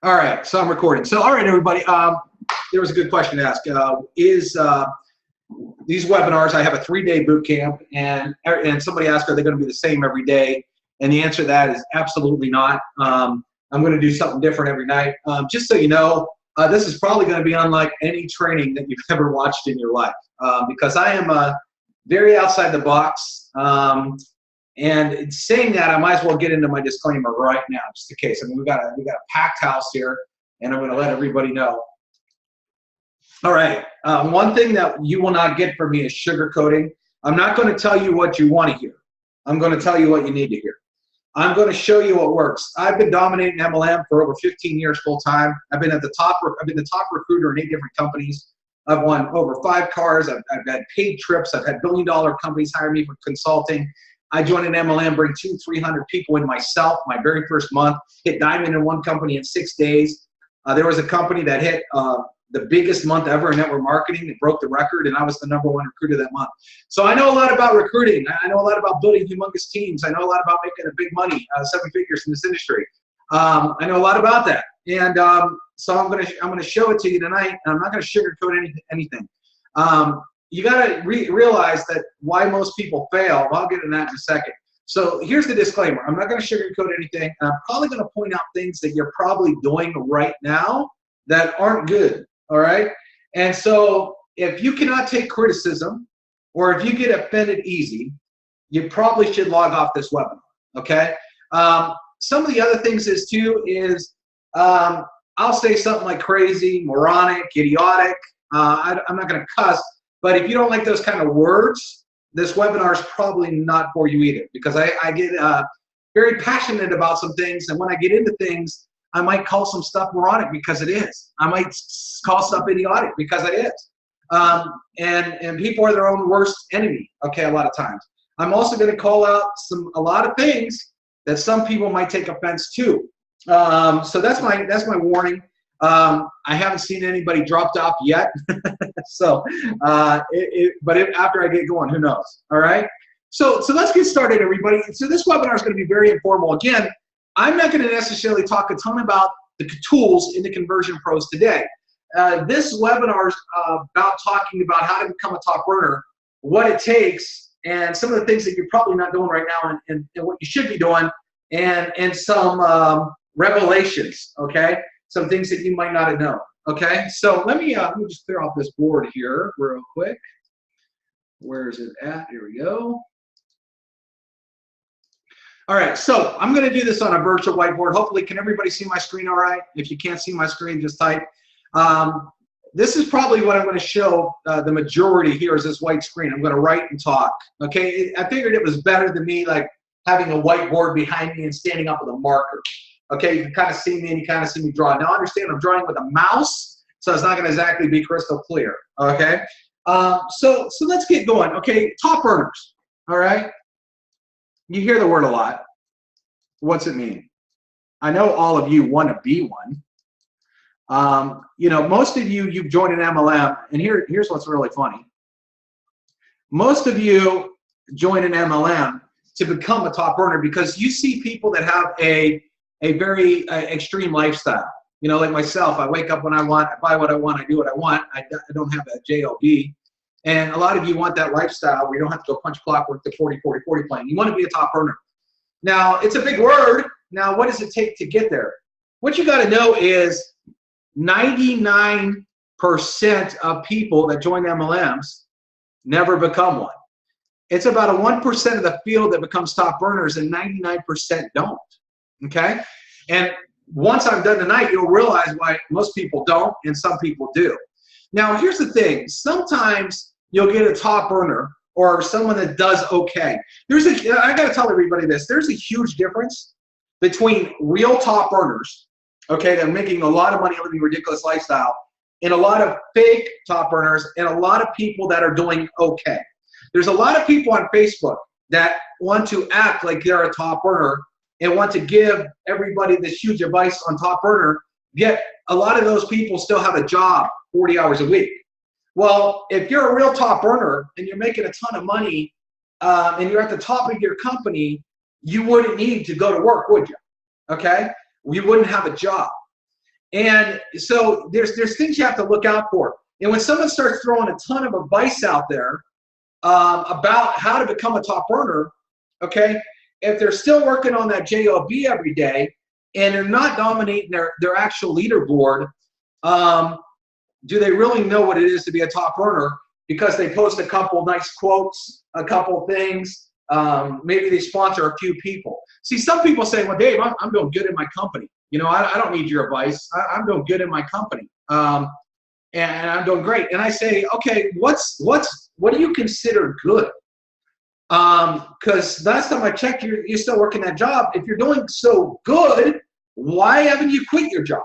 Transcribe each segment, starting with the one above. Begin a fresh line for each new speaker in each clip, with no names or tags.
All right, so I'm recording. So, all right, everybody. There was a good question to ask. These webinars? I have a 3-day boot camp, and somebody asked, are they going to be the same every day? And the answer to that is absolutely not. I'm going to do something different every night. Just so you know, this is probably going to be unlike any training that you've ever watched in your life, because I am very outside the box. And saying that, I might as well get into my disclaimer right now, just in case. I mean, we got a packed house here, and I'm going to let everybody know. All right. One thing that you will not get from me is sugarcoating. I'm not going to tell you what you want to hear. I'm going to tell you what you need to hear. I'm going to show you what works. I've been dominating MLM for over 15 years full time. I've been the top recruiter in 8 different companies. I've won over 5 cars. I've had paid trips. I've had billion-dollar companies hire me for consulting. I joined an MLM, bring 200-300 people in myself my very first month, hit diamond in one company in 6 days. There was a company that hit the biggest month ever in network marketing. It broke the record, and I was the #1 recruiter that month. So I know a lot about recruiting. I know a lot about building humongous teams. I know a lot about making a big money, 7 figures in this industry. I know a lot about that. And so I'm gonna show it to you tonight, and I'm not gonna sugarcoat anything. You got to realize that why most people fail. I'll get into that in a second. So here's the disclaimer. I'm not going to sugarcoat anything. I'm probably going to point out things that you're probably doing right now that aren't good, all right? And so if you cannot take criticism, or if you get offended easy, you probably should log off this webinar, okay? Some of the other things is I'll say something like crazy, moronic, idiotic. I'm not going to cuss. But if you don't like those kind of words, this webinar is probably not for you either, because I get very passionate about some things, and when I get into things, I might call some stuff moronic because it is. I might call stuff idiotic because it is. And people are their own worst enemy, okay, a lot of times. I'm also going to call out a lot of things that some people might take offense to. So that's my warning. I haven't seen anybody dropped off yet. So, but after I get going, who knows? All right. So let's get started, everybody. So this webinar is going to be very informal. Again, I'm not going to necessarily talk a ton about the tools in the Conversion Pros today. This webinar is about talking about how to become a top earner, what it takes, and some of the things that you're probably not doing right now, and what you should be doing, and some revelations. Okay. Some things that you might not have known. Okay, so let me just clear off this board here real quick. Where is it at? Here we go. All right, so I'm going to do this on a virtual whiteboard. Hopefully, can everybody see my screen all right? If you can't see my screen, just type. This is probably what I'm going to show the majority here is this white screen. I'm going to write and talk. Okay, I figured it was better than me like having a whiteboard behind me and standing up with a marker. Okay, you can kind of see me and you kind of see me draw. Now understand I'm drawing with a mouse, so it's not going to exactly be crystal clear. Okay, so let's get going. Okay, top earners. All right, you hear the word a lot. What's it mean? I know all of you want to be one. You know, most of you've joined an MLM, and here's what's really funny. Most of you join an MLM to become a top earner because you see people that have a very extreme lifestyle. You know, like myself, I wake up when I want, I buy what I want, I do what I want. I don't have a job. And a lot of you want that lifestyle where you don't have to go punch clockwork the 40-40-40 plan. You want to be a top earner. Now, it's a big word. Now, what does it take to get there? What you got to know is 99% of people that join MLMs never become one. It's about a 1% of the field that becomes top earners, and 99% don't. Okay, and once I'm done tonight, you'll realize why most people don't and some people do. Now, here's the thing. Sometimes you'll get a top earner or someone that does okay. I got to tell everybody this. There's a huge difference between real top earners, okay, that are making a lot of money living a ridiculous lifestyle, and a lot of fake top earners and a lot of people that are doing okay. There's a lot of people on Facebook that want to act like they're a top earner and want to give everybody this huge advice on top earner, yet a lot of those people still have a job 40 hours a week. Well, if you're a real top earner and you're making a ton of money and you're at the top of your company, you wouldn't need to go to work, would you? Okay? You wouldn't have a job. And so there's things you have to look out for. And when someone starts throwing a ton of advice out there about how to become a top earner, okay, if they're still working on that JOB every day and they're not dominating their actual leaderboard, do they really know what it is to be a top earner? Because they post a couple nice quotes, a couple things, maybe they sponsor a few people. See, some people say, well, Dave, I'm doing good in my company. You know, I don't need your advice. I'm doing good in my company. And I'm doing great. And I say, okay, what do you consider good? Because last time I checked, you're still working that job. If you're doing so good, why haven't you quit your job?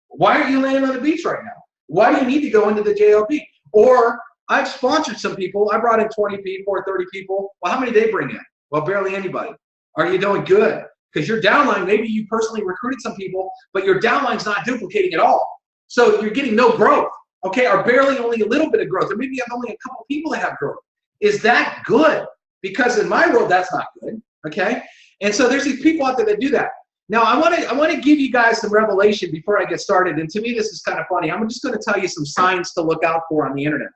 Why aren't you laying on the beach right now? Why do you need to go into the JOB? Or I've sponsored some people. I brought in 20 people or 30 people. Well, how many did they bring in? Well, barely anybody. Are you doing good? Because your downline, maybe you personally recruited some people, but your downline's not duplicating at all. So you're getting no growth, okay, or barely only a little bit of growth, or maybe you have only a couple people that have growth. Is that good? Because in my world, that's not good, okay? And so there's these people out there that do that. Now, I want to give you guys some revelation before I get started, and to me, this is kind of funny. I'm just going to tell you some signs to look out for on the internet.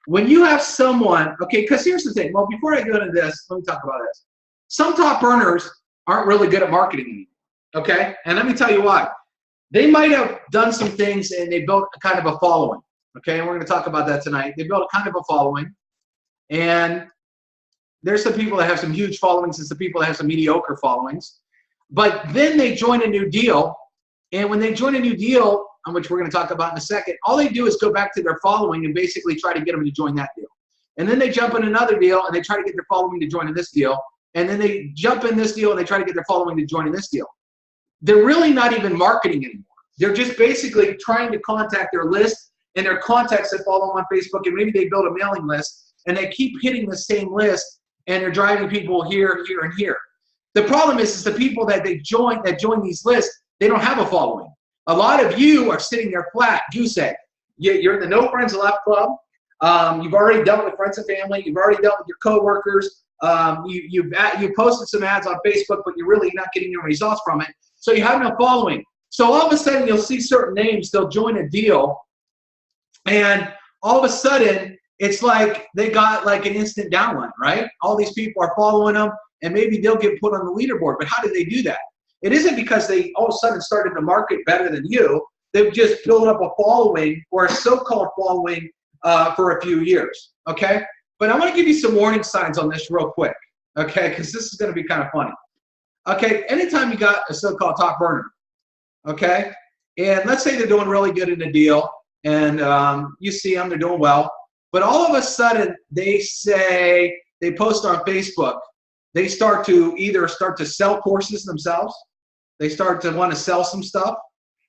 When you have someone, okay, because here's the thing. Well, before I go into this, let me talk about this. Some top earners aren't really good at marketing anymore, okay? And let me tell you why. They might have done some things and they built a kind of a following, okay? And we're going to talk about that tonight. They built a kind of a following, and there's some people that have some huge followings and some people that have some mediocre followings. But then they join a new deal, and when they join a new deal, on which we're going to talk about in a second, all they do is go back to their following and basically try to get them to join that deal. And then they jump in another deal and they try to get their following to join in this deal. And then they jump in this deal and they try to get their following to join in this deal. They're really not even marketing anymore. They're just basically trying to contact their list and their contacts that follow them on Facebook, and maybe they build a mailing list and they keep hitting the same list and they're driving people here, here, and here. The problem is the people that join these lists, they don't have a following. A lot of you are sitting there flat, goose egg. You're in the No Friends Left Club. You've already dealt with friends and family. You've already dealt with your coworkers. You've posted some ads on Facebook, but you're really not getting any results from it. So you have no following. So all of a sudden, you'll see certain names. They'll join a deal, and all of a sudden, it's like they got like an instant downline, right? All these people are following them, and maybe they'll get put on the leaderboard. But how did they do that? It isn't because they all of a sudden started to market better than you. They've just built up a following, or a so-called following, for a few years, okay? But I want to give you some warning signs on this real quick, okay? Because this is going to be kind of funny. Okay, anytime you got a so-called top earner, okay? And let's say they're doing really good in a deal, and you see them, they're doing well. But all of a sudden, they post on Facebook, they start to sell courses themselves. They start to want to sell some stuff.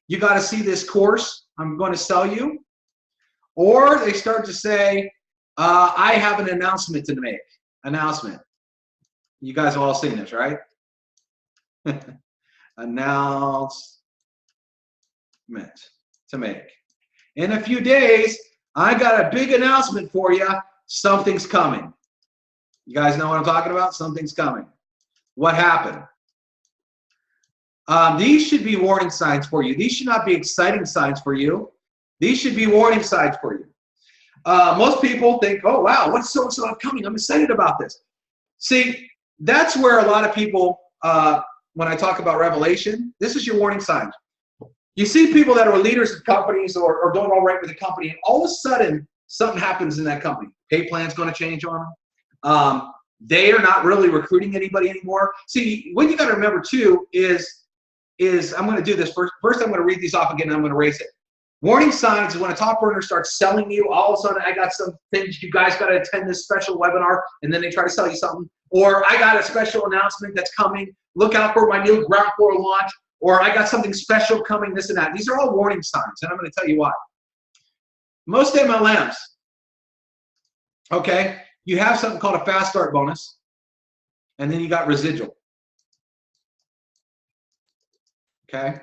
You got to see this course I'm going to sell you. Or they start to say, I have an announcement to make. Announcement. You guys have all seen this, right? Announcement to make. In a few days, I got a big announcement for you. Something's coming. You guys know what I'm talking about? Something's coming. What happened? These should be warning signs for you. These should not be exciting signs for you. These should be warning signs for you. Most people think, oh, wow, what's so-and-so coming? I'm excited about this. See, that's where a lot of people, when I talk about revelation, this is your warning signs. You see people that are leaders of companies or doing all right with the company, and all of a sudden, something happens in that company. Pay plan's going to change on them. They are not really recruiting anybody anymore. See, what you got to remember, too, is I'm going to do this first. First, I'm going to read these off again, and I'm going to erase it. Warning signs is when a top earner starts selling you, all of a sudden, I got some things, you guys got to attend this special webinar, and then they try to sell you something. Or I got a special announcement that's coming. Look out for my new ground floor launch. Or I got something special coming, this and that. These are all warning signs, and I'm going to tell you why. Most MLMs, okay, you have something called a fast start bonus, and then you got residual. Okay?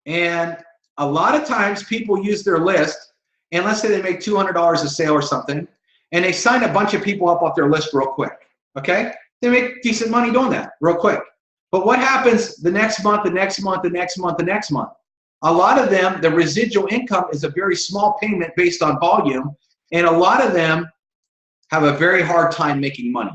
And a lot of times people use their list, and let's say they make $200 a sale or something, and they sign a bunch of people up off their list real quick. Okay? They make decent money doing that real quick. But what happens the next month, the next month, the next month, the next month? A lot of them, the residual income is a very small payment based on volume, and a lot of them have a very hard time making money.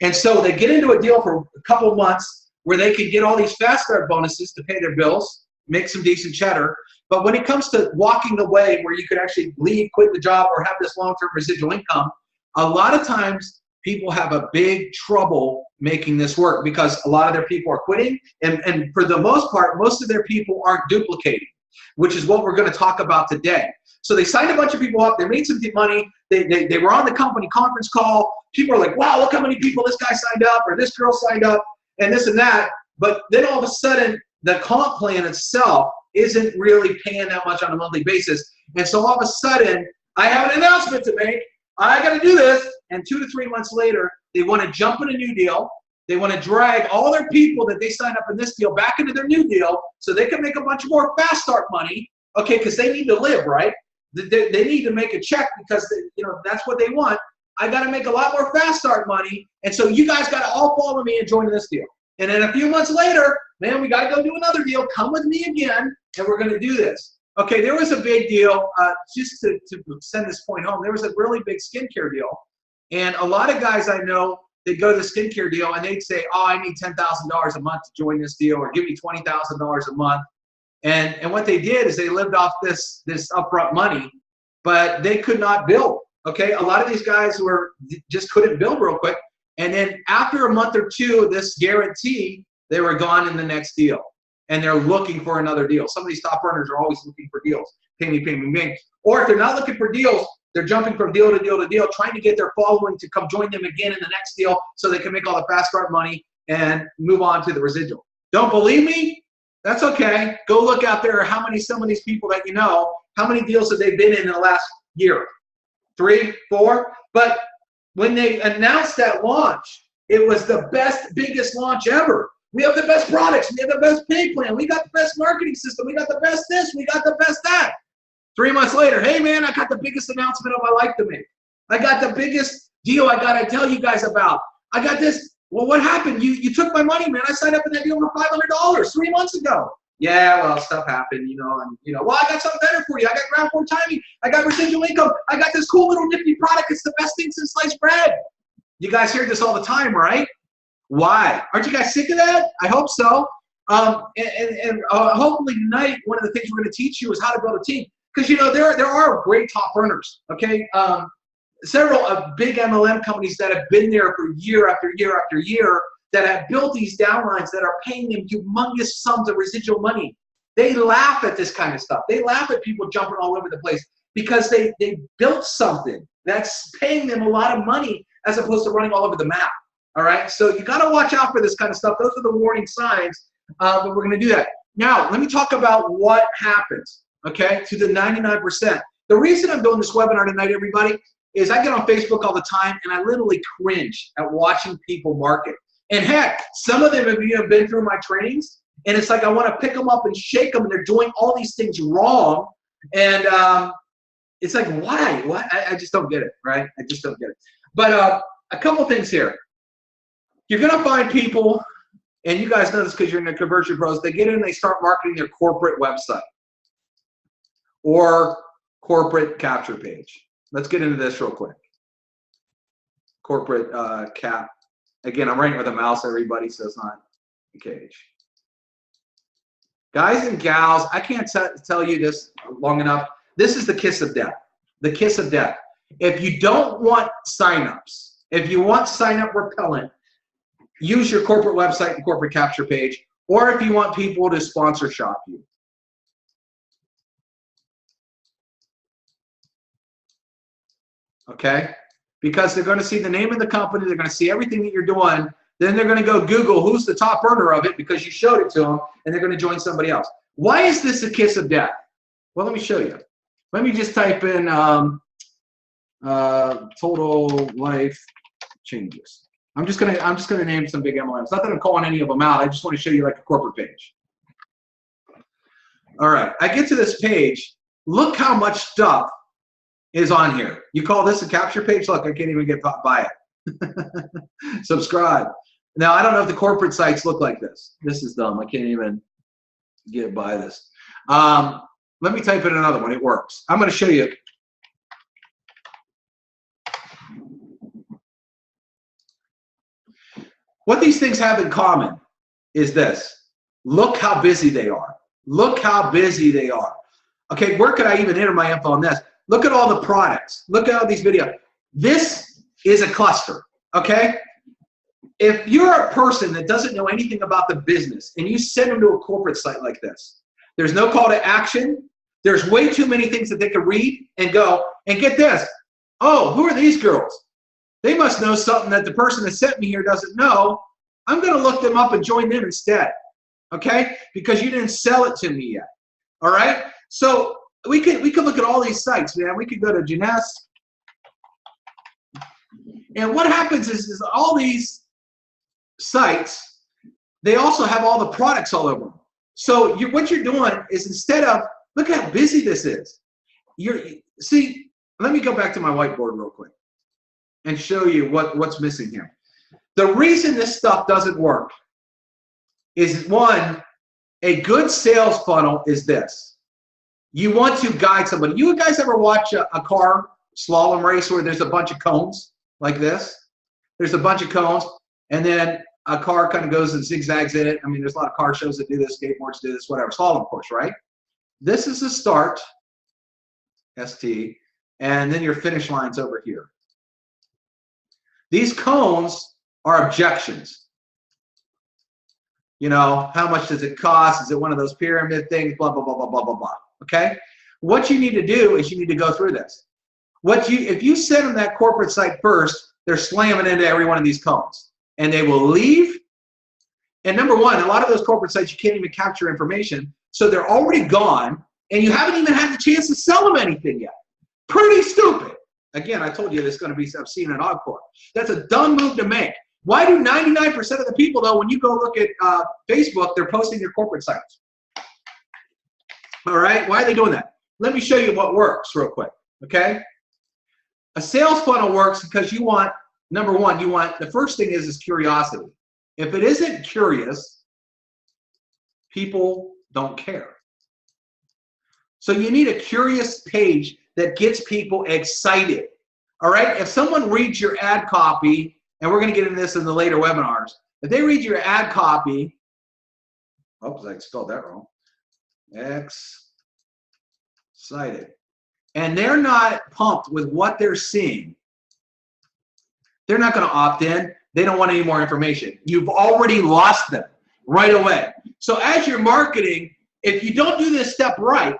And so they get into a deal for a couple months where they can get all these fast start bonuses to pay their bills, make some decent cheddar. But when it comes to walking the way where you could actually leave, quit the job, or have this long-term residual income, a lot of times people have a big trouble making this work because a lot of their people are quitting. And for the most part, most of their people aren't duplicating, which is what we're going to talk about today. So they signed a bunch of people up. They made some money. They were on the company conference call. People are like, wow, look how many people this guy signed up or this girl signed up and this and that. But then all of a sudden, the comp plan itself isn't really paying that much on a monthly basis. And so all of a sudden, I have an announcement to make. I got to do this. And 2 to 3 months later, they want to jump in a new deal. They want to drag all their people that they signed up in this deal back into their new deal so they can make a bunch more fast start money, okay, because they need to live, right? They need to make a check because that's what they want. I got to make a lot more fast start money, and so you guys got to all follow me and join this deal. And then a few months later, man, we got to go do another deal. Come with me again, and we're going to do this. Okay, there was a big deal, just to send this point home, there was a really big skincare deal. And a lot of guys I know, they'd go to the skincare deal and they'd say, oh, I need $10,000 a month to join this deal, or give me $20,000 a month. And what they did is they lived off this upfront money, but they could not build. Okay, a lot of these guys just couldn't build real quick. And then after a month or two of this guarantee, they were gone in the next deal. And they're looking for another deal. Some of these top earners are always looking for deals. Pay me, pay me, pay me. Or if they're not looking for deals, they're jumping from deal to deal to deal, trying to get their following to come join them again in the next deal so they can make all the fast start money and move on to the residual. Don't believe me? That's okay. Go look out there some of these people that you know, how many deals have they been in the last year? 3, 4? But when they announced that launch, it was the best, biggest launch ever. We have the best products. We have the best pay plan. We got the best marketing system. We got the best this. We got the best that. 3 months later, hey, man, I got the biggest announcement of my life to make. I got the biggest deal I got to tell you guys about. I got this. Well, what happened? You took my money, man. I signed up in that deal for $500 3 months ago. Yeah, well, stuff happened, well, I got something better for you. I got ground floor timing. I got residual income. I got this cool little nifty product. It's the best thing since sliced bread. You guys hear this all the time, right? Why? Aren't you guys sick of that? I hope so. Hopefully tonight, one of the things we're going to teach you is how to build a team. Because, there are great top earners, okay? Several big MLM companies that have been there for year after year after year that have built these downlines that are paying them humongous sums of residual money. They laugh at this kind of stuff. They laugh at people jumping all over the place because they built something that's paying them a lot of money as opposed to running all over the map. All right, so you got to watch out for this kind of stuff. Those are the warning signs, but we're going to do that. Now, let me talk about what happens, okay, to the 99%. The reason I'm doing this webinar tonight, everybody, is I get on Facebook all the time, and I literally cringe at watching people market. And heck, some of them have been through my trainings, and it's like I want to pick them up and shake them, and they're doing all these things wrong. And it's like, why? What? I just don't get it, right? I just don't get it. But a couple things here. You're going to find people, and you guys know this because you're in the conversion pros, they get in and they start marketing their corporate website or corporate capture page. Let's get into this real quick. Corporate cap. Again, I'm writing with a mouse, everybody, so it's not a cage. Guys and gals, I can't tell you this long enough. This is the kiss of death. The kiss of death. If you don't want signups, if you want sign-up repellent, use your corporate website and corporate capture page, or if you want people to sponsor shop you. Okay? Because they're going to see the name of the company, they're going to see everything that you're doing, then they're going to go Google who's the top earner of it because you showed it to them, and they're going to join somebody else. Why is this a kiss of death? Well, let me show you. Let me just type in total life changes. I'm just gonna name some big MLMs. Not that I'm calling any of them out. I just want to show you like a corporate page. All right, I get to this page. Look how much stuff is on here. You call this a capture page? Look, I can't even get by it. Subscribe. Now I don't know if the corporate sites look like this. This is dumb. I can't even. get by this. Let me type in another one. It works. I'm going to show you. What these things have in common is this. Look how busy they are. Look how busy they are. Okay, where could I even enter my info on this? Look at all the products. Look at all these videos. This is a cluster, okay? If you're a person that doesn't know anything about the business and you send them to a corporate site like this, there's no call to action. There's way too many things that they can read and go, and get this. Oh, who are these girls? They must know something that the person that sent me here doesn't know. I'm going to look them up and join them instead, okay? Because you didn't sell it to me yet, all right? So we could look at all these sites, man. We could go to Jeunesse. And what happens is all these sites, they also have all the products all over them. So what you're doing is, instead of, look how busy this is. See, let me go back to my whiteboard real quick and show you what's missing here. The reason this stuff doesn't work is, one, a good sales funnel is this. You want to guide somebody. You guys ever watch a car slalom race where there's a bunch of cones like this? There's a bunch of cones, and then a car kind of goes and zigzags in it. I mean, there's a lot of car shows that do this, skateboards do this, whatever. Slalom course, right? This is the start, ST, and then your finish line's over here. These cones are objections. You know, how much does it cost? Is it one of those pyramid things? Blah, blah, blah, blah, blah, blah, blah. Okay? What you need to do is you need to go through this. If you send them that corporate site first, they're slamming into every one of these cones. And they will leave. And number one, a lot of those corporate sites, you can't even capture information. So they're already gone, and you haven't even had the chance to sell them anything yet. Pretty stupid. Again, I told you this is going to be obscene and encore. That's a dumb move to make. Why do 99% of the people, though, when you go look at Facebook, they're posting their corporate sites? All right? Why are they doing that? Let me show you what works real quick, okay? A sales funnel works because you want, number one, the first thing is curiosity. If it isn't curious, people don't care. So you need a curious page that gets people excited. All right? If someone reads your ad copy, and we're going to get into this in the later webinars, if they read your ad copy, oops, I spelled that wrong. Excited. And they're not pumped with what they're seeing, they're not going to opt in. They don't want any more information. You've already lost them right away. So as you're marketing, if you don't do this step right,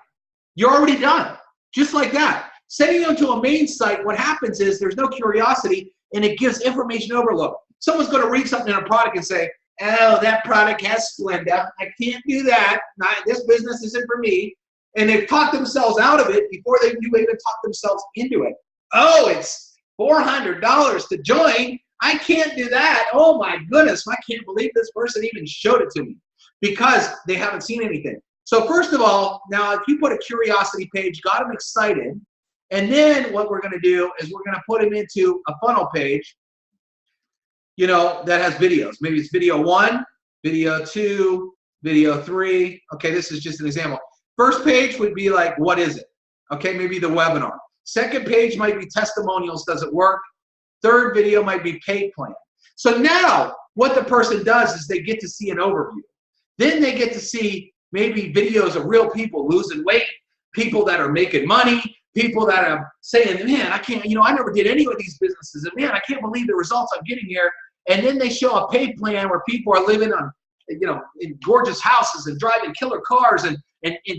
you're already done. Just like that. Sending them to a main site, what happens is there's no curiosity, and it gives information overload. Someone's going to read something in a product and say, oh, that product has Splenda. I can't do that. This business isn't for me. And they've talked themselves out of it before they knew even talk themselves into it. Oh, it's $400 to join. I can't do that. Oh my goodness, I can't believe this person even showed it to me, because they haven't seen anything. So first of all, now if you put a curiosity page, got them excited, and then what we're going to do is we're going to put them into a funnel page, you know, that has videos. Maybe it's video 1, video 2, video 3. Okay, this is just an example. First page would be like, what is it? Okay, maybe the webinar. Second page might be testimonials, does it work? Third video might be paid plan. So now what the person does is they get to see an overview. Then they get to see maybe videos of real people losing weight, people that are making money, people that are saying, man, I can't, you know, I never did any of these businesses, and man, I can't believe the results I'm getting here. And then they show a paid plan where people are living on, you know, in gorgeous houses and driving killer cars and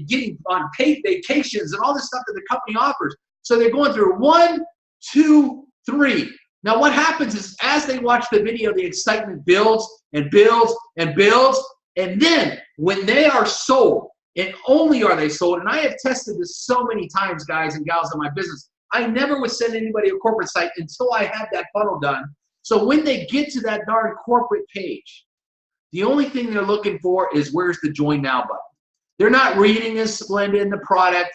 getting on paid vacations and all this stuff that the company offers. So they're going through 1, 2, 3. Now what happens is, as they watch the video, the excitement builds and builds and builds. And then when they are sold, and only are they sold, and I have tested this so many times, guys and gals, in my business, I never would send anybody a corporate site until I had that funnel done. So when they get to that darn corporate page, the only thing they're looking for is, where's the join now button? They're not reading is splendid, the product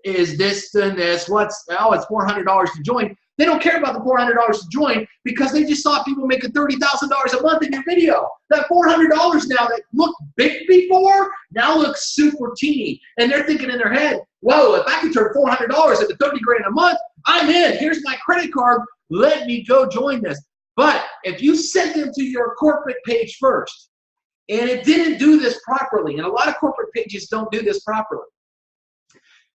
is this and this, oh, it's $400 to join. They don't care about the $400 to join because they just saw people making $30,000 a month in your video. That $400 now that looked big before now looks super teeny. And they're thinking in their head, whoa, if I can turn $400 into 30 grand a month, I'm in. Here's my credit card. Let me go join this. But if you send them to your corporate page first, and it didn't do this properly, and a lot of corporate pages don't do this properly,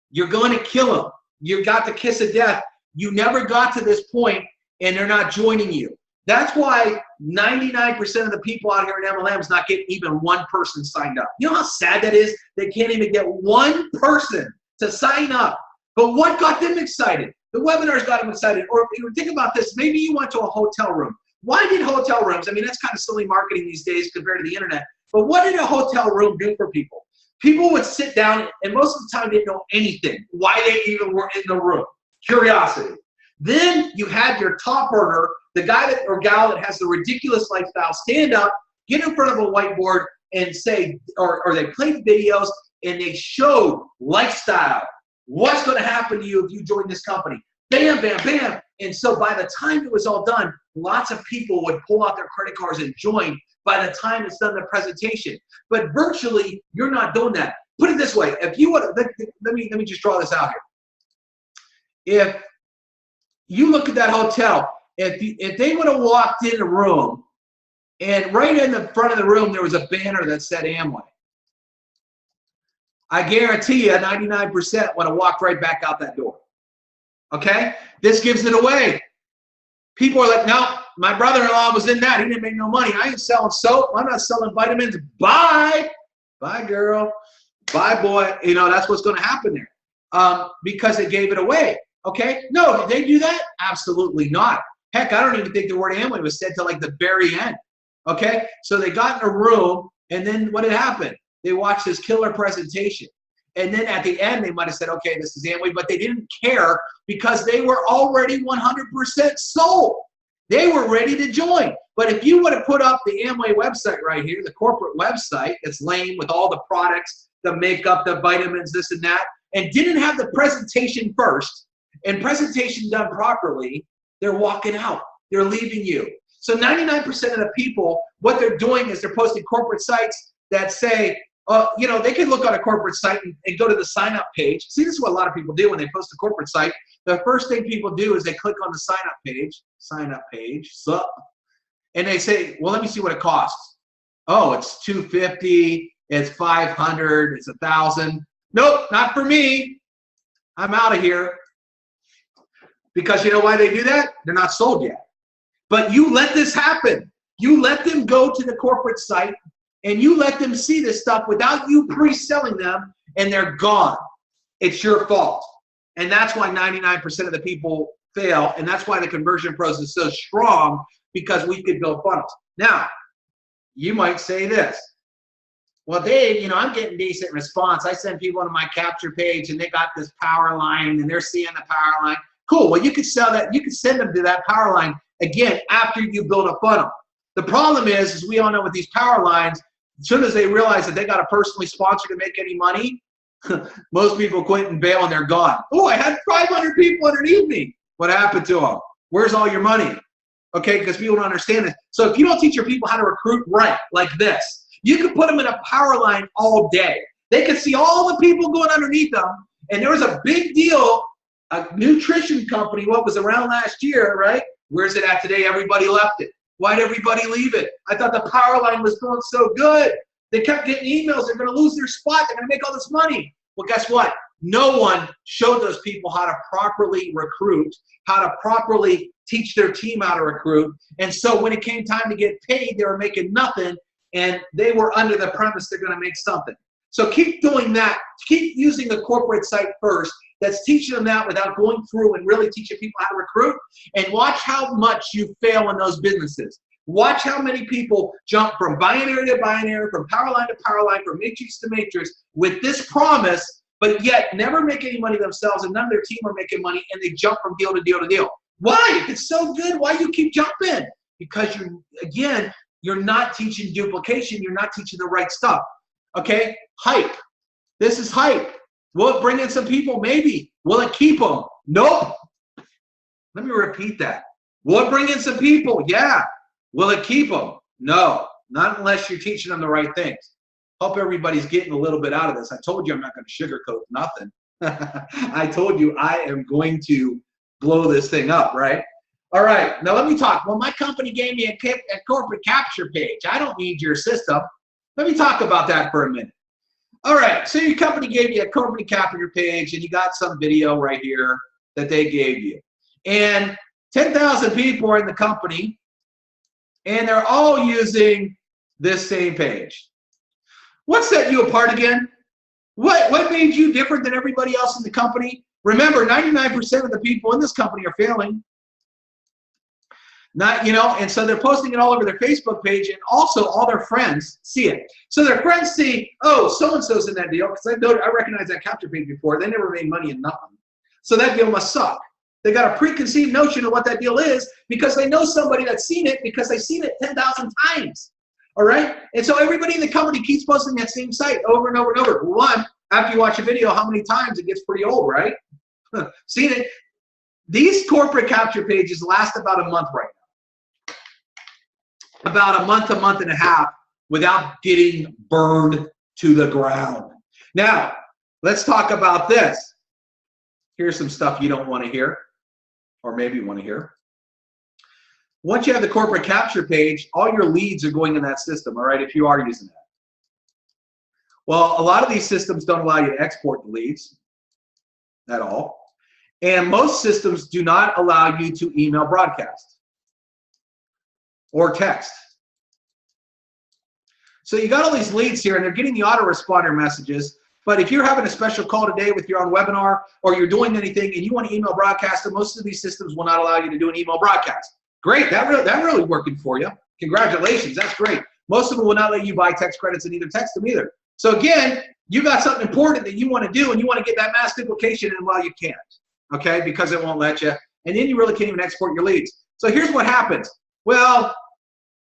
you're going to kill them. You got the kiss of death. You never got to this point, and they're not joining you. That's why 99% of the people out here in MLMs not getting even one person signed up. You know how sad that is? They can't even get one person to sign up. But what got them excited? The webinars got them excited. Or think about this. Maybe you went to a hotel room. Why did hotel rooms? I mean, that's kind of silly marketing these days compared to the internet. But what did a hotel room do for people? People would sit down, and most of the time they didn't know anything. Why they even were in the room. Curiosity. Then you had your top earner, the guy that or gal that has the ridiculous lifestyle, stand up, get in front of a whiteboard and say, or they played videos and they showed lifestyle. What's going to happen to you if you join this company? Bam, bam, bam. And so by the time it was all done, lots of people would pull out their credit cards and join by the time it's done the presentation. But virtually, you're not doing that. Put it this way. If you would, let me just draw this out here. If you look at that hotel, if they would have walked in the room and right in the front of the room there was a banner that said Amway, I guarantee you 99% would have walked right back out that door. Okay? This gives it away. People are like, no, my brother-in-law was in that. He didn't make no money. I ain't selling soap. I'm not selling vitamins. Bye. Bye, girl. Bye, boy. You know, that's what's going to happen there because they gave it away. Okay? No, did they do that? Absolutely not. Heck, I don't even think the word Amway was said till like the very end. Okay? So they got in a room, and then what had happened? They watched this killer presentation. And then at the end, they might have said, okay, this is Amway, but they didn't care because they were already 100% sold. They were ready to join. But if you would have put up the Amway website right here, the corporate website, it's lame with all the products, the makeup, the vitamins, this and that, and didn't have the presentation first, and presentation done properly, they're walking out. They're leaving you. So 99% of the people, what they're doing is they're posting corporate sites that say, you know, they can look on a corporate site and go to the sign-up page. See, this is what a lot of people do when they post a corporate site. The first thing people do is they click on the sign-up page, sup, and they say, well, let me see what it costs. Oh, it's $250, it's $500, it's $1,000. Nope, not for me. I'm out of here. Because you know why they do that? They're not sold yet. But you let this happen. You let them go to the corporate site, and you let them see this stuff without you pre-selling them, and they're gone. It's your fault. And that's why 99% of the people fail, and that's why the conversion process is so strong, because we could build funnels. Now, you might say this. Well, Dave, you know, I'm getting decent response. I send people to my capture page, and they got this power line, and they're seeing the power line. Cool. Well, you could sell that. You could send them to that power line, again, after you build a funnel. The problem is we all know with these power lines, as soon as they realize that they got to personally sponsor to make any money, most people quit and bail and they're gone. Oh, I had 500 people underneath me. What happened to them? Where's all your money? Okay, because people don't understand it. So if you don't teach your people how to recruit right, like this, you can put them in a power line all day. They can see all the people going underneath them. And there was a big deal, a nutrition company, what was around last year, right? Where's it at today? Everybody left it. Why'd everybody leave it? I thought the power line was going so good. They kept getting emails. They're going to lose their spot. They're going to make all this money. Well, guess what? No one showed those people how to properly recruit, how to properly teach their team how to recruit. And so when it came time to get paid, they were making nothing, and they were under the premise they're going to make something. So keep doing that. Keep using the corporate site first. That's teaching them that without going through and really teaching people how to recruit. And watch how much you fail in those businesses. Watch how many people jump from binary to binary, from power line to power line, from matrix to matrix with this promise, but yet never make any money themselves, and none of their team are making money, and they jump from deal to deal to deal. Why? If it's so good, why do you keep jumping? Because you're not teaching duplication. You're not teaching the right stuff. Okay? Hype. This is hype. Will it bring in some people? Maybe. Will it keep them? Nope. Let me repeat that. Will it bring in some people? Yeah. Will it keep them? No, not unless you're teaching them the right things. Hope everybody's getting a little bit out of this. I told you I'm not going to sugarcoat nothing. I told you I am going to blow this thing up, right? All right, now let me talk. Well, my company gave me a corporate capture page. I don't need your system. Let me talk about that for a minute. All right, so your company gave you a corporate capture page, and you got some video right here that they gave you. And 10,000 people are in the company, and they're all using this same page. What set you apart again? What made you different than everybody else in the company? Remember, 99% of the people in this company are failing. And so they're posting it all over their Facebook page, and also all their friends see it. So their friends see, oh, so-and-so's in that deal, because I recognize that capture page before. They never made money in nothing. So that deal must suck. They got a preconceived notion of what that deal is because they know somebody that's seen it because they've seen it 10,000 times. All right? And so everybody in the company keeps posting that same site over and over and over. One, after you watch a video, how many times? It gets pretty old, right? Seen it. These corporate capture pages last about a month right now. About a month and a half without getting burned to the ground. Now, let's talk about this. Here's some stuff you don't want to hear, or maybe you want to hear. Once you have the corporate capture page, all your leads are going in that system, all right, if you are using that. Well, a lot of these systems don't allow you to export the leads at all. And most systems do not allow you to email broadcast or text. So you got all these leads here, and they're getting the autoresponder messages. But if you're having a special call today with your own webinar, or you're doing anything and you want to email broadcast, and most of these systems will not allow you to do an email broadcast. Great, that really working for you. Congratulations, that's great. Most of them will not let you buy text credits and either text them either. So again, you got something important that you want to do, and you want to get that mass duplication in while you can't, okay, because it won't let you. And then you really can't even export your leads. So here's what happens. Well,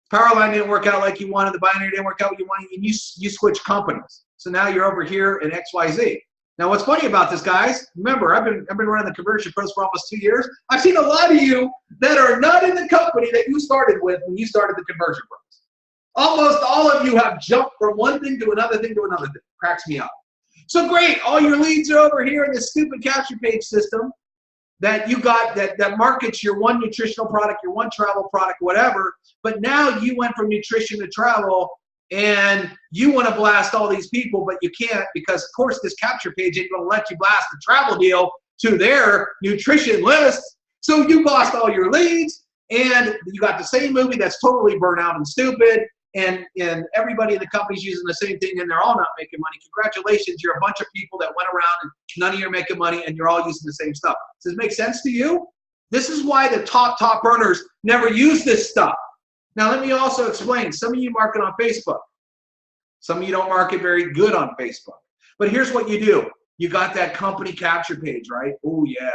power line didn't work out like you wanted, the binary didn't work out like you wanted, and you switch companies. So now you're over here in XYZ. Now what's funny about this, guys, remember, I've been running the Conversion Pros for almost 2 years. I've seen a lot of you that are not in the company that you started with when you started the Conversion Pros. Almost all of you have jumped from one thing to another thing to another thing. Cracks me up. So great, all your leads are over here in this stupid capture page system that you got that markets your one nutritional product, your one travel product, whatever. But now you went from nutrition to travel, and you want to blast all these people, but you can't because, of course, this capture page ain't going to let you blast the travel deal to their nutrition list. So you lost all your leads, and you got the same movie that's totally burnt out and stupid, and everybody in the company's using the same thing, and they're all not making money. Congratulations, you're a bunch of people that went around and none of you are making money, and you're all using the same stuff. Does this make sense to you? This is why the top earners never use this stuff. Now, let me also explain. Some of you market on Facebook. Some of you don't market very good on Facebook. But here's what you do. You got that company capture page, right? Oh, yeah.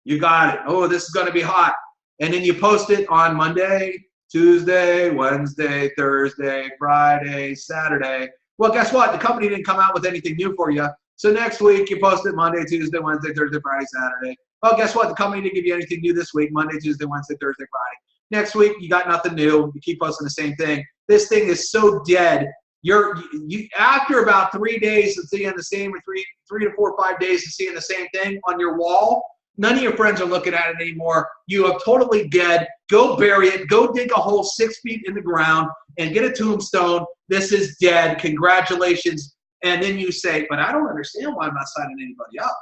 You got it. Oh, this is going to be hot. And then you post it on Monday, Tuesday, Wednesday, Thursday, Friday, Saturday. Well, guess what? The company didn't come out with anything new for you. So next week, you post it Monday, Tuesday, Wednesday, Thursday, Friday, Saturday. Well, guess what? The company didn't give you anything new this week, Monday, Tuesday, Wednesday, Thursday, Friday. Next week, you got nothing new. You keep posting the same thing. This thing is so dead. After about 3 days of seeing the same, or three to 4 or 5 days of seeing the same thing on your wall, none of your friends are looking at it anymore. You are totally dead. Go bury it. Go dig a hole 6 feet in the ground and get a tombstone. This is dead. Congratulations. And then you say, but I don't understand why I'm not signing anybody up.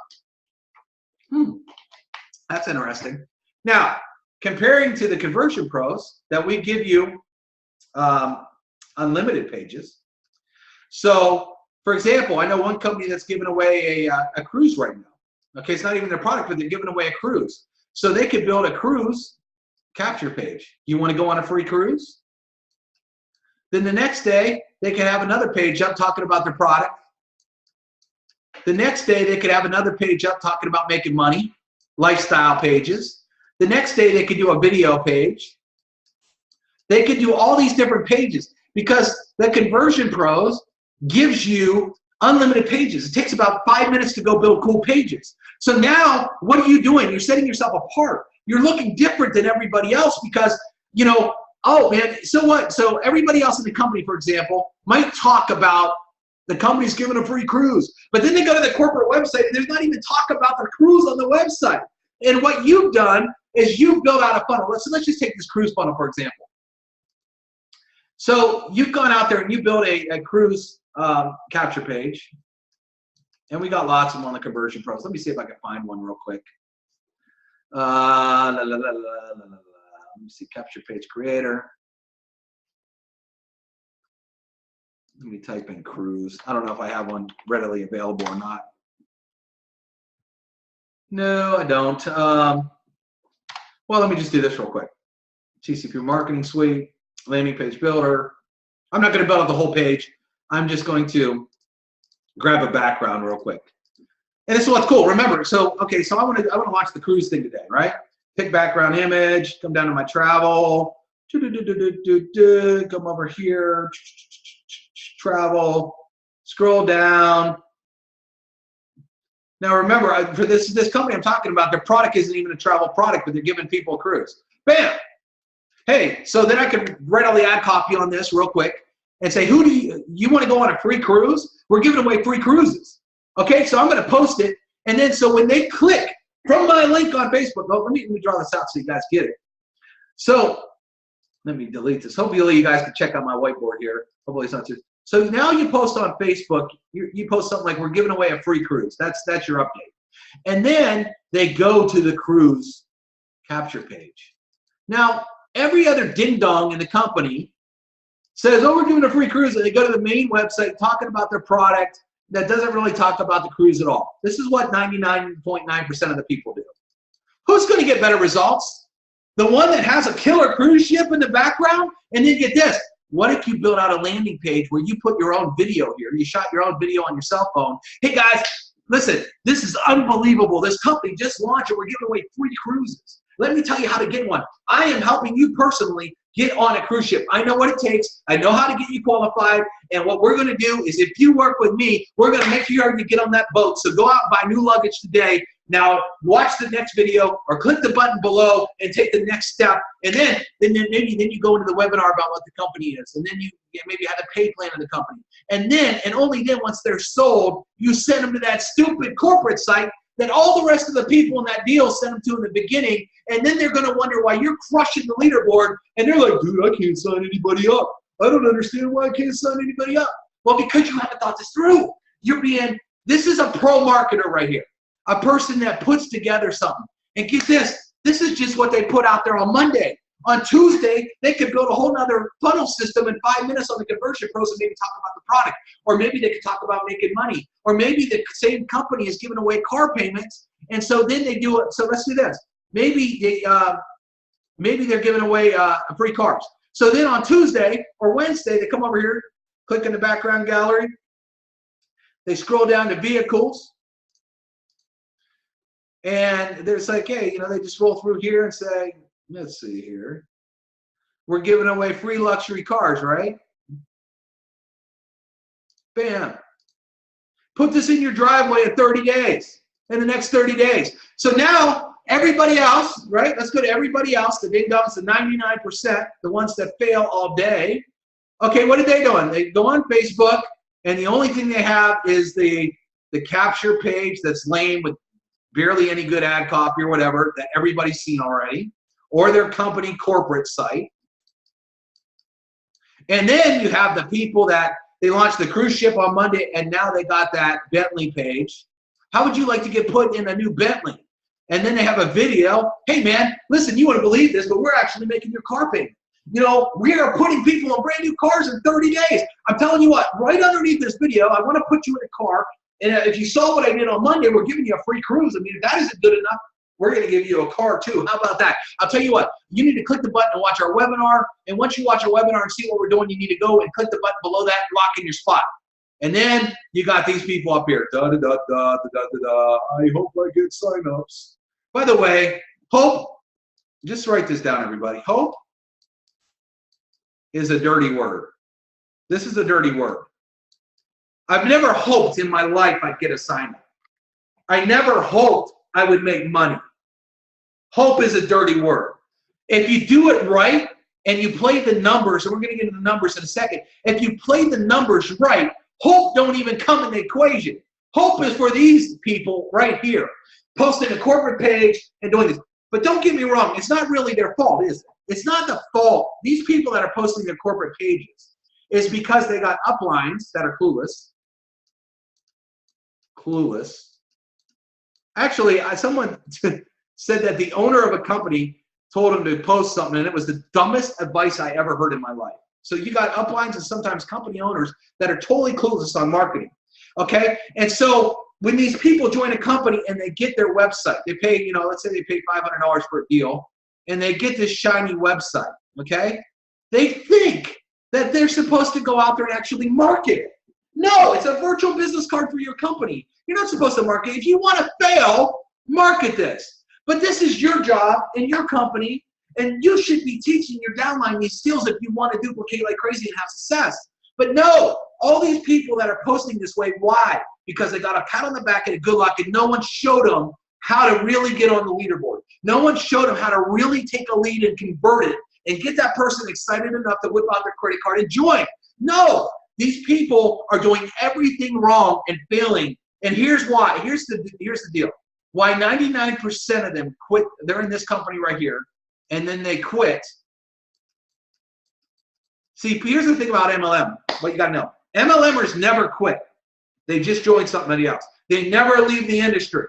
That's interesting. Now, comparing to the Conversion Pros that we give you unlimited pages. So, for example, I know one company that's giving away a cruise right now. Okay, it's not even their product, but they're giving away a cruise. So they could build a cruise capture page. You want to go on a free cruise? Then the next day, they could have another page up talking about their product. The next day, they could have another page up talking about making money, lifestyle pages. The next day, they could do a video page. They could do all these different pages because the Conversion Pros gives you unlimited pages. It takes about 5 minutes to go build cool pages. So now, what are you doing? You're setting yourself apart. you're looking different than everybody else because, you know, oh man, so what? So everybody else in the company, for example, might talk about the company's giving a free cruise, but then they go to the corporate website and there's not even talk about the cruise on the website. And what you've done is you've built out a funnel. Let's just take this cruise funnel, for example. So you've gone out there and you built a cruise capture page. And we got lots of them on the Conversion Pros. Let me see if I can find one real quick. Let me see, capture page creator. Let me type in cruise. I don't know if I have one readily available or not. No, I don't. Well, let me just do this real quick. TCP Marketing Suite, landing page builder. I'm not going to build out the whole page. I'm just going to grab a background real quick. And this is what's cool. Remember, so okay, so I want to launch the cruise thing today, right? Pick background image, come down to my travel, come over here, travel, scroll down. Now remember, for this company I'm talking about, their product isn't even a travel product, but they're giving people a cruise. Bam! Hey, so then I can write all the ad copy on this real quick and say, who do you want to go on a free cruise? We're giving away free cruises. Okay, so I'm going to post it, and then so when they click from my link on Facebook, oh, let me draw this out so you guys get it. So let me delete this. Hopefully you guys can check out my whiteboard here. Hopefully it's not too. So now you post on Facebook, you post something like, we're giving away a free cruise. That's your update. And then they go to the cruise capture page. Now, every other ding-dong in the company says, oh, we're giving a free cruise, and they go to the main website talking about their product that doesn't really talk about the cruise at all. This is what 99.9% of the people do. Who's going to get better results? The one that has a killer cruise ship in the background? And then get this. What if you build out a landing page where you put your own video here? You shot your own video on your cell phone. Hey, guys, listen, this is unbelievable. This company just launched and we're giving away free cruises. Let me tell you how to get one. I am helping you personally get on a cruise ship. I know what it takes. I know how to get you qualified. And what we're going to do is if you work with me, we're going to make sure you get on that boat. So go out and buy new luggage today. Now watch the next video or click the button below and take the next step. And then you go into the webinar about what the company is. And then you maybe have a pay plan of the company. And then, and only then, once they're sold, you send them to that stupid corporate site that all the rest of the people in that deal sent them to in the beginning, and then they're going to wonder why you're crushing the leaderboard, and they're like, dude, I can't sign anybody up. I don't understand why I can't sign anybody up. Well, because you haven't thought this through. This is a pro marketer right here, a person that puts together something. And get this is just what they put out there on Monday. On Tuesday, they could build a whole nother funnel system in 5 minutes on the Conversion Pros and maybe talk about the product. Or maybe they could talk about making money. Or maybe the same company is giving away car payments. And so then they do it. So let's do this. Maybe they're giving away free cars. So then on Tuesday or Wednesday, they come over here, click in the background gallery. They scroll down to vehicles. And there's like, hey, they just roll through here and say, let's see here. We're giving away free luxury cars, right? Bam. Put this in your driveway in 30 days, in the next 30 days. So now everybody else, right? Let's go to everybody else. The ding dongs, the 99%, the ones that fail all day. Okay, what are they doing? They go on Facebook, and the only thing they have is the capture page that's lame with barely any good ad copy or whatever that everybody's seen already, or their company corporate site. And then you have the people that they launched the cruise ship on Monday and now they got that Bentley page. How would you like to get put in a new Bentley? And then they have a video. Hey man, listen, you wouldn't believe this, but we're actually making your car payment. We are putting people in brand new cars in 30 days. I'm telling you what, right underneath this video, I want to put you in a car. And if you saw what I did on Monday, we're giving you a free cruise. I mean, if that isn't good enough, we're going to give you a car too. How about that? I'll tell you what, you need to click the button and watch our webinar. And once you watch our webinar and see what we're doing, you need to go and click the button below that and lock in your spot. And then you got these people up here. Da, da, da, da, da, da, da. I hope I get signups. By the way, hope, just write this down, everybody. Hope is a dirty word. This is a dirty word. I've never hoped in my life I'd get a sign up. I never hoped I would make money. Hope is a dirty word. If you do it right and you play the numbers, and we're going to get into the numbers in a second, if you play the numbers right, hope don't even come in the equation. Hope is for these people right here, posting a corporate page and doing this. But don't get me wrong, it's not really their fault, is it? It's not the fault. These people that are posting their corporate pages is because they got uplines that are clueless. Actually, someone said that the owner of a company told him to post something, and it was the dumbest advice I ever heard in my life. So you got uplines and sometimes company owners that are totally clueless on marketing, okay? And so when these people join a company and they get their website, they pay, you know, let's say they pay $500 for a deal, and they get this shiny website, okay? They think that they're supposed to go out there and actually market it. No, it's a virtual business card for your company. You're not supposed to market it. If you want to fail, market this. But this is your job in your company, and you should be teaching your downline these skills if you want to duplicate like crazy and have success. But no, all these people that are posting this way, why? Because they got a pat on the back and a good luck, and no one showed them how to really get on the leaderboard. No one showed them how to really take a lead and convert it and get that person excited enough to whip out their credit card and join. No, these people are doing everything wrong and failing. And here's why. Here's the deal. Why 99% of them quit. They're in this company right here, and then they quit. See, here's the thing about MLM. What you got to know. MLMers never quit. They just join somebody else. They never leave the industry.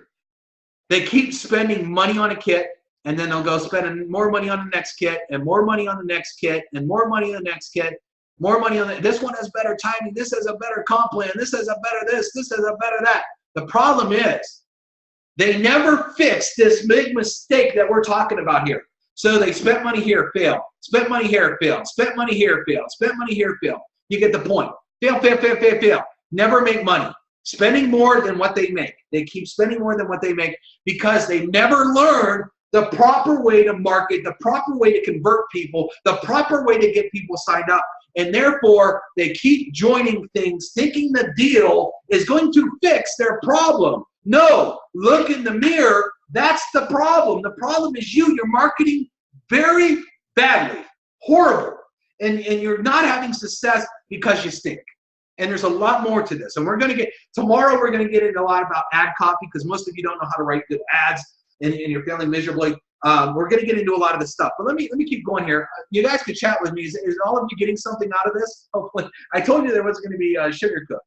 They keep spending money on a kit, and then they'll go spending more money on the next kit, and more money on the next kit, and more money on the next kit, more money on this one has better timing, this has a better comp plan, this has a better this has a better that. The problem is they never fix this big mistake that we're talking about here. So they spent money here, fail. Spent money here, fail. Spent money here, fail. Spent money here, fail. You get the point. Fail, fail, fail, fail, fail. Never make money. Spending more than what they make. They keep spending more than what they make because they never learn the proper way to market, the proper way to convert people, the proper way to get people signed up. And therefore, they keep joining things thinking the deal is going to fix their problem. No, look in the mirror. That's the problem. The problem is you. You're marketing very badly, horrible. And you're not having success because you stink. And there's a lot more to this. And we're going to get, tomorrow we're going to get into a lot about ad copy because most of you don't know how to write good ads and you're failing miserably. We're going to get into a lot of this stuff. But let me keep going here. You guys could chat with me. Is all of you getting something out of this? Hopefully. I told you there was going to be sugar cooked.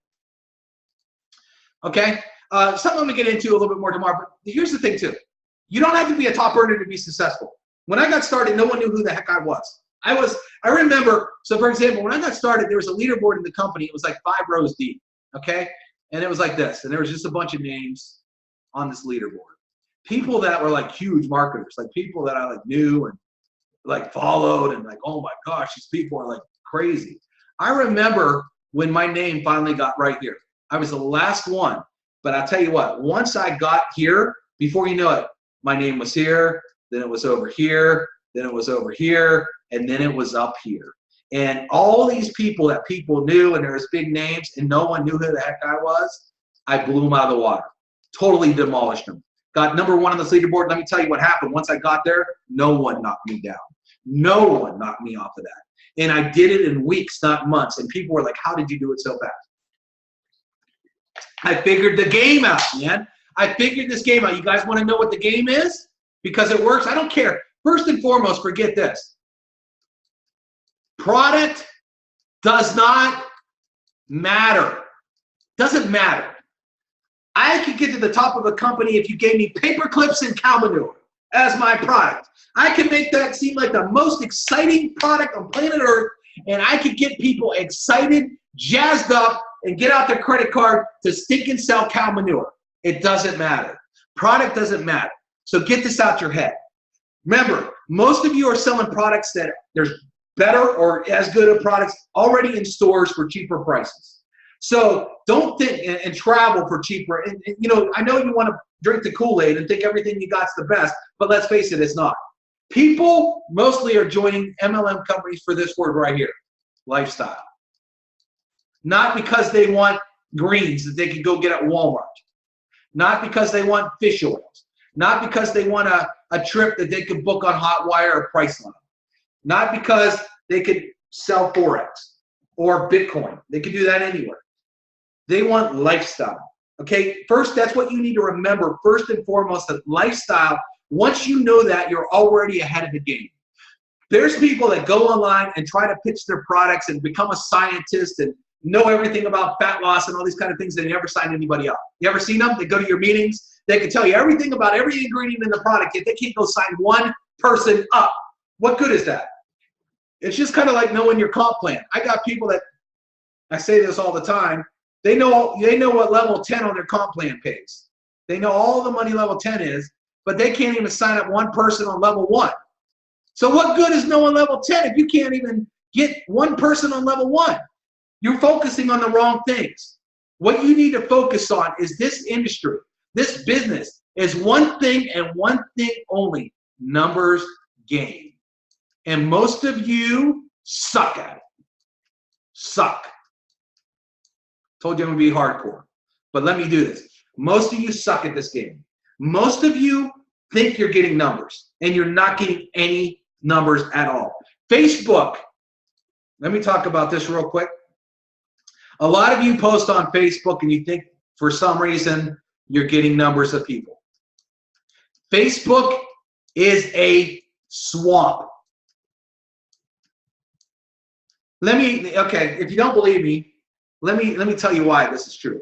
Okay? Something I'm going to get into a little bit more tomorrow. But here's the thing, too. You don't have to be a top earner to be successful. When I got started, no one knew who the heck I was. I remember, so for example, when I got started, there was a leaderboard in the company. It was like 5 rows deep, okay? And it was like this. And there was just a bunch of names on this leaderboard. People that were like huge marketers, like people that I like knew and like followed and like, oh my gosh, these people are like crazy. I remember when my name finally got right here. I was the last one. But I'll tell you what, once I got here, before you know it, my name was here, then it was over here, then it was over here, and then it was up here. And all these people that people knew, and there was big names, and no one knew who the heck I was, I blew them out of the water. Totally demolished them. Got #1 on this leaderboard. Let me tell you what happened. Once I got there, no one knocked me down. No one knocked me off of that. And I did it in weeks, not months. And people were like, how did you do it so fast? I figured the game out, man. I figured this game out. You guys want to know what the game is? Because it works? I don't care. First and foremost, forget this. Product does not matter. Doesn't matter. I could get to the top of a company if you gave me paper clips and cow manure as my product. I can make that seem like the most exciting product on planet Earth, and I could get people excited, jazzed up, and get out their credit card to stink and sell cow manure. It doesn't matter. Product doesn't matter. So get this out your head. Remember, most of you are selling products that there's better or as good of products already in stores for cheaper prices. So don't think and travel for cheaper. And you know, I know you want to drink the Kool-Aid and think everything you got's the best, but let's face it, it's not. People mostly are joining MLM companies for this word right here, lifestyle. Not because they want greens that they can go get at Walmart. Not because they want fish oils. Not because they want a trip that they could book on Hotwire or Priceline. Not because they could sell Forex or Bitcoin. They could do that anywhere. They want lifestyle. Okay, first, that's what you need to remember. First and foremost, that lifestyle, once you know that, you're already ahead of the game. There's people that go online and try to pitch their products and become a scientist and know everything about fat loss and all these kind of things, that they never sign anybody up. You ever seen them? They go to your meetings. They can tell you everything about every ingredient in the product, yet they can't go sign one person up. What good is that? It's just kind of like knowing your comp plan. I got people that, I say this all the time, they know what level 10 on their comp plan pays. They know all the money level 10 is, but they can't even sign up one person on level 1. So what good is knowing level 10 if you can't even get one person on level 1? You're focusing on the wrong things. What you need to focus on is this industry, this business is one thing and one thing only: numbers game. And most of you suck at it. Suck. Told you I'm gonna be hardcore, but let me do this. Most of you suck at this game. Most of you think you're getting numbers, and you're not getting any numbers at all. Facebook, let me talk about this real quick. A lot of you post on Facebook and you think for some reason you're getting numbers of people. Facebook is a swamp. Okay, if you don't believe me, let me tell you why this is true.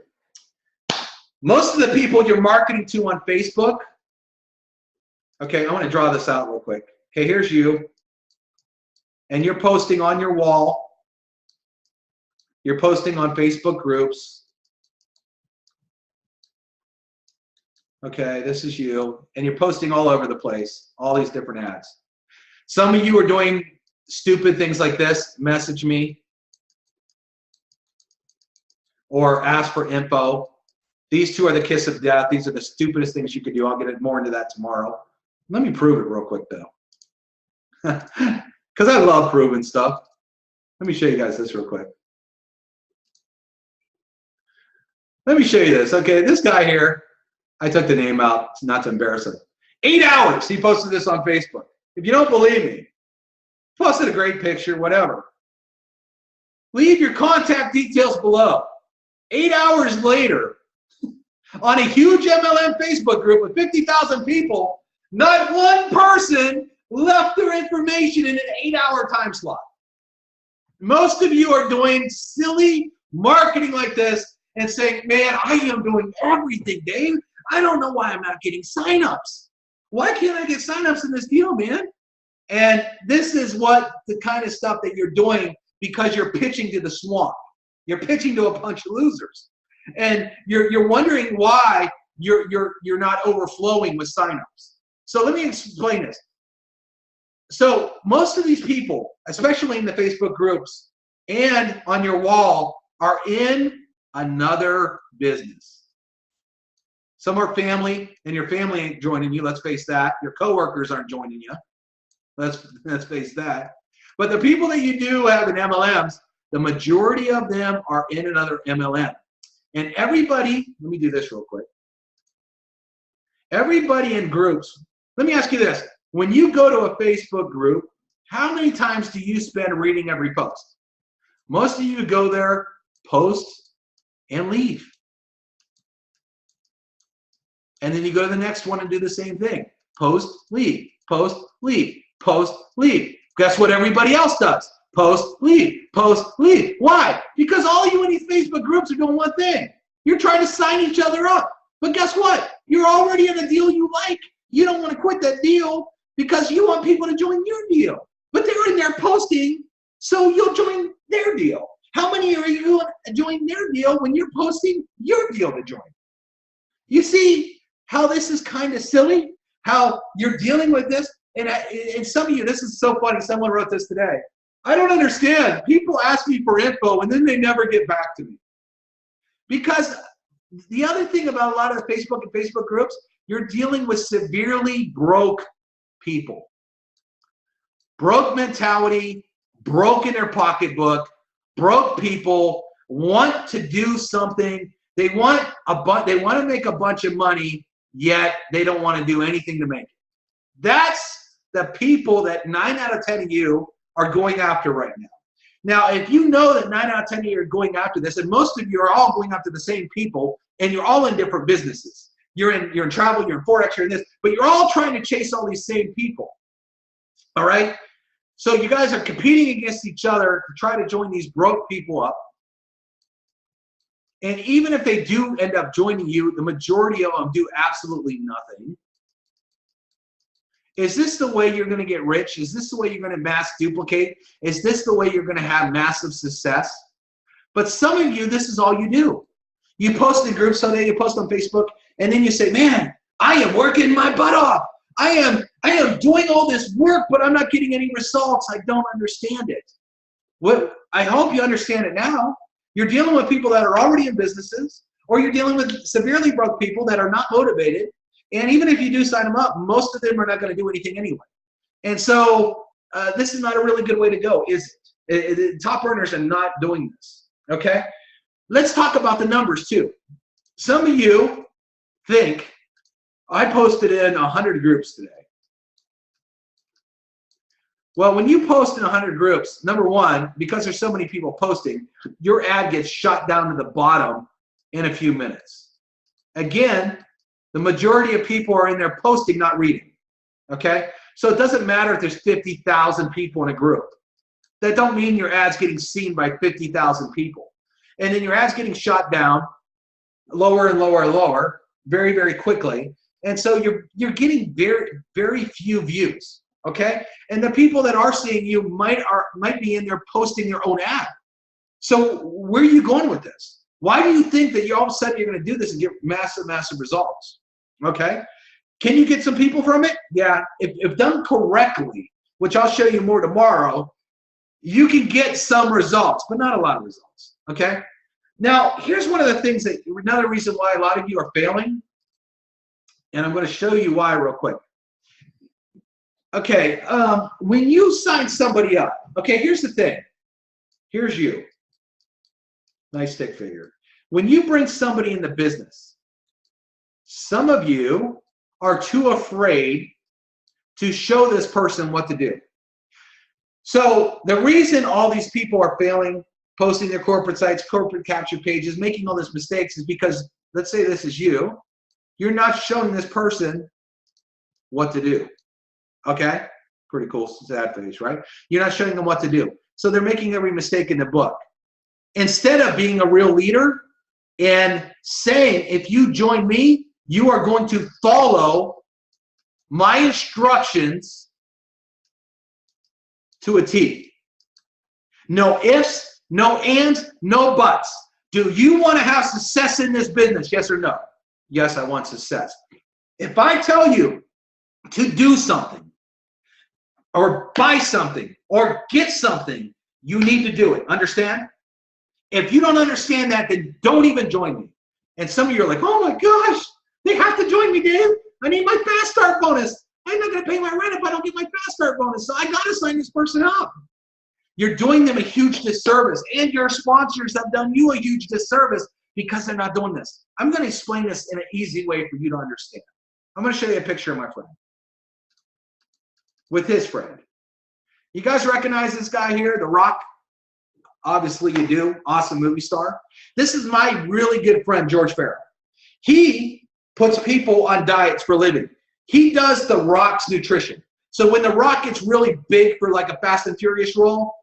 Most of the people you're marketing to on Facebook, okay, I want to draw this out real quick. Okay, here's you, and you're posting on your wall. You're posting on Facebook groups. Okay, this is you, and you're posting all over the place, all these different ads. Some of you are doing stupid things like this: message me or ask for info. These two are the kiss of death. These are the stupidest things you could do. I'll get more into that tomorrow. Let me prove it real quick though, because I love proving stuff. Let me show you guys this real quick. Let me show you this. Okay, this guy here, I took the name out, not to embarrass him. 8 hours he posted this on Facebook. If you don't believe me, posted a great picture, whatever. Leave your contact details below. 8 hours later, on a huge MLM Facebook group with 50,000 people, not one person left their information in an 8-hour time slot. Most of you are doing silly marketing like this and saying, man, I am doing everything, Dave. I don't know why I'm not getting signups. Why can't I get signups in this deal, man? And this is what the kind of stuff that you're doing, because you're pitching to the swamp. You're pitching to a bunch of losers. And you're wondering why you're not overflowing with signups. So let me explain this. So most of these people, especially in the Facebook groups and on your wall, are in another business. Some are family, and your family ain't joining you. Let's face that. Your coworkers aren't joining you. Let's face that. But the people that you do have in MLMs, the majority of them are in another MLM. And everybody, let me do this real quick. Everybody in groups, let me ask you this. When you go to a Facebook group, how many times do you spend reading every post? Most of you go there, post, and leave. And then you go to the next one and do the same thing. Post, leave, post, leave, post, leave. Guess what everybody else does? Post, leave, post, leave. Why? Because all you in these Facebook groups are doing one thing. You're trying to sign each other up. But guess what? You're already in a deal you like. You don't want to quit that deal because you want people to join your deal. But they're in there posting, so you'll join their deal. How many are you joining their deal when you're posting your deal to join? You see how this is kind of silly? How you're dealing with this? And some of you, this is so funny. Someone wrote this today. I don't understand. People ask me for info and then they never get back to me. Because the other thing about a lot of the Facebook and Facebook groups, you're dealing with severely broke people. Broke mentality, broke in their pocketbook. Broke people want to do something. They want to make a bunch of money yet they don't want to do anything to make it. That's the people that 9 out of 10 of you are going after right now. Now, if you know that 9 out of 10 of you are going after this, and most of you are all going after the same people, and you're all in different businesses. You're in travel, you're in Forex, you're in this, but you're all trying to chase all these same people. All right? So you guys are competing against each other to try to join these broke people up. And even if they do end up joining you, the majority of them do absolutely nothing. Is this the way you're going to get rich? Is this the way you're going to mass duplicate? Is this the way you're going to have massive success? But some of you, this is all you do. You post in groups all day, you post on Facebook, and then you say, man, I am working my butt off. I am doing all this work, but I'm not getting any results. I don't understand it. I hope you understand it now. You're dealing with people that are already in businesses, or you're dealing with severely broke people that are not motivated. And even if you do sign them up, most of them are not going to do anything anyway. And so this is not a really good way to go, is it? Top earners are not doing this, okay? Let's talk about the numbers too. Some of you think, I posted in 100 groups today. Well, when you post in 100 groups, number one, because there's so many people posting, your ad gets shot down to the bottom in a few minutes. Again, the majority of people are in there posting, not reading, okay? So it doesn't matter if there's 50,000 people in a group. That don't mean your ad's getting seen by 50,000 people. And then your ad's getting shot down lower and lower and lower very, very quickly. And so you're getting very, very few views, okay? And the people that are seeing you might be in there posting their own ad. So where are you going with this? Why do you think that all of a sudden you're going to do this and get massive, massive results? Okay? Can you get some people from it? Yeah. If done correctly, which I'll show you more tomorrow, you can get some results, but not a lot of results. Okay? Now, here's one of the things another reason why a lot of you are failing, and I'm going to show you why real quick. Okay, when you sign somebody up, okay, here's the thing. Here's you. Nice stick figure. When you bring somebody in the business, some of you are too afraid to show this person what to do. So the reason all these people are failing, posting their corporate sites, corporate capture pages, making all these mistakes is because, let's say this is you, you're not showing this person what to do. Okay? Pretty cool sad face, right? You're not showing them what to do. So they're making every mistake in the book. Instead of being a real leader and saying, if you join me, you are going to follow my instructions to a T. No ifs, no ands, no buts. Do you want to have success in this business? Yes or no? Yes, I want success. If I tell you to do something, or buy something, or get something, you need to do it. Understand? If you don't understand that, then don't even join me. And some of you are like, oh my gosh, they have to join me, Dave. I need my fast start bonus. I'm not going to pay my rent if I don't get my fast start bonus. So I got to sign this person up. You're doing them a huge disservice, and your sponsors have done you a huge disservice because they're not doing this. I'm going to explain this in an easy way for you to understand. I'm going to show you a picture of my friend with his friend. You guys recognize this guy here, The Rock? Obviously you do. Awesome movie star. This is my really good friend, George Farrell. He puts people on diets for a living. He does The Rock's nutrition. So when The Rock gets really big for like a Fast and Furious role,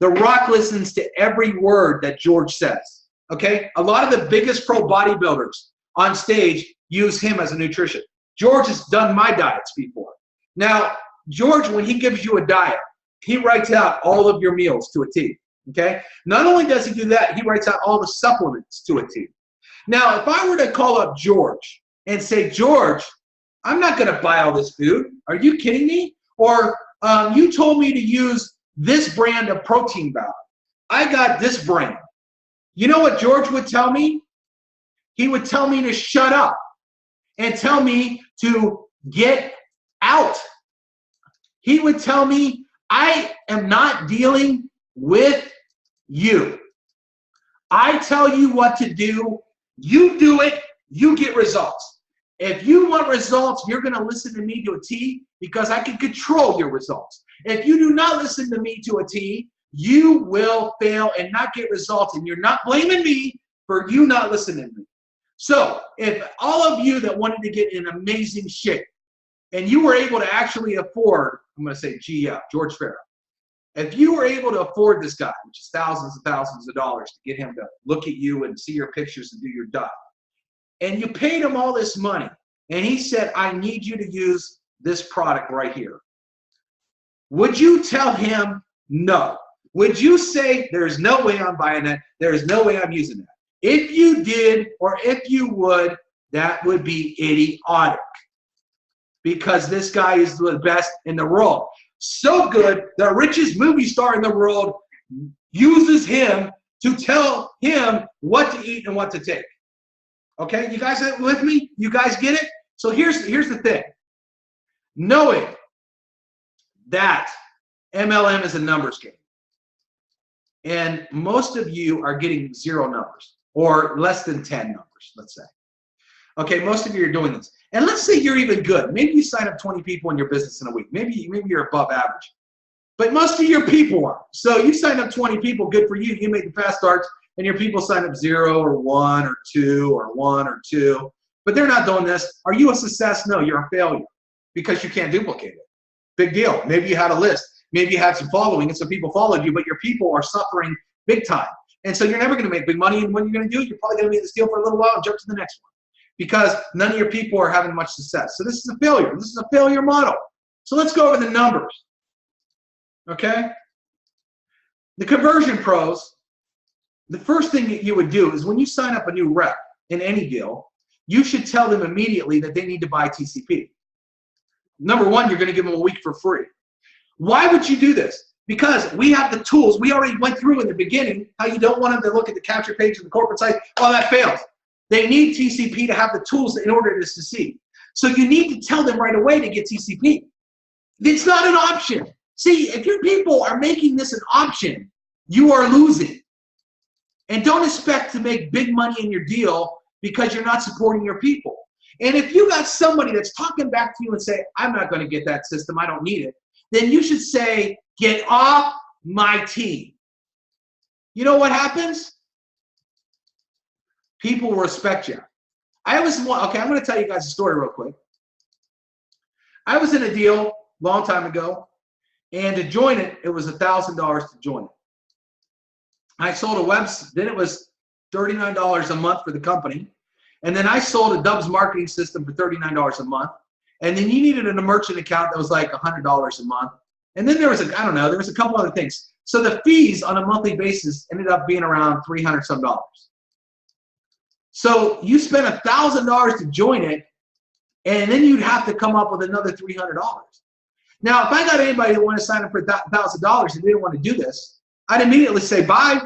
The Rock listens to every word that George says. Okay? A lot of the biggest pro bodybuilders on stage use him as a nutrition. George has done my diets before. Now, George, when he gives you a diet, he writes out all of your meals to a T. Okay? Not only does he do that, he writes out all the supplements to a T. Now, if I were to call up George and say, George, I'm not going to buy all this food. Are you kidding me? Or you told me to use this brand of protein bar. I got this brand. You know what George would tell me? He would tell me to shut up and tell me to get out. He would tell me, I am not dealing with you. I tell you what to do, you do it, you get results. If you want results, you're going to listen to me to a T because I can control your results. If you do not listen to me to a T, you will fail and not get results, and you're not blaming me for you not listening to me. So if all of you that wanted to get in amazing shape and you were able to actually afford, I'm going to say GF, George Farrell, if you were able to afford this guy, which is thousands and thousands of dollars to get him to look at you and see your pictures and do your diet, and you paid him all this money, and he said, I need you to use this product right here, would you tell him no? Would you say, there's no way I'm buying that, there's no way I'm using that? If you did, or if you would, that would be idiotic, because this guy is the best in the world. So good, the richest movie star in the world uses him to tell him what to eat and what to take. Okay, you guys with me? You guys get it? So here's the thing. Knowing that MLM is a numbers game, and most of you are getting 0 numbers or less than 10 numbers, let's say. Okay, most of you are doing this. And let's say you're even good. Maybe you sign up 20 people in your business in a week. Maybe you're above average. But most of your people are. So you sign up 20 people, good for you. You make the fast starts, and your people sign up 0 or 1 or 2 or 1 or 2. But they're not doing this. Are you a success? No, you're a failure because you can't duplicate it. Big deal. Maybe you had a list. Maybe you had some following and some people followed you, but your people are suffering big time. And so you're never going to make big money. And what you're going to do, you're probably going to be in this deal for a little while and jump to the next one because none of your people are having much success. So this is a failure. This is a failure model. So let's go over the numbers. Okay? The conversion pros, the first thing that you would do is when you sign up a new rep in any deal, you should tell them immediately that they need to buy TCP. Number one, you're going to give them a week for free. Why would you do this? Because we have the tools. We already went through in the beginning how you don't want them to look at the capture page of the corporate site. Oh, that fails. They need TCP to have the tools in order to succeed. So you need to tell them right away to get TCP. It's not an option. See, if your people are making this an option, you are losing. And don't expect to make big money in your deal because you're not supporting your people. And if you got somebody that's talking back to you and say, I'm not going to get that system, I don't need it, then you should say, get off my team. You know what happens? People will respect you. Okay, I'm going to tell you guys a story real quick. I was in a deal a long time ago, and to join it, it was $1,000 to join it. I sold a website, then it was $39 a month for the company. And then I sold a Dubs marketing system for $39 a month. And then you needed a merchant account that was like $100 a month. And then there was there was a couple other things. So the fees on a monthly basis ended up being around $300 some. So you spent $1,000 to join it, and then you'd have to come up with another $300. Now, if I got anybody that wanted to sign up for $1,000 and didn't want to do this, I'd immediately say, bye.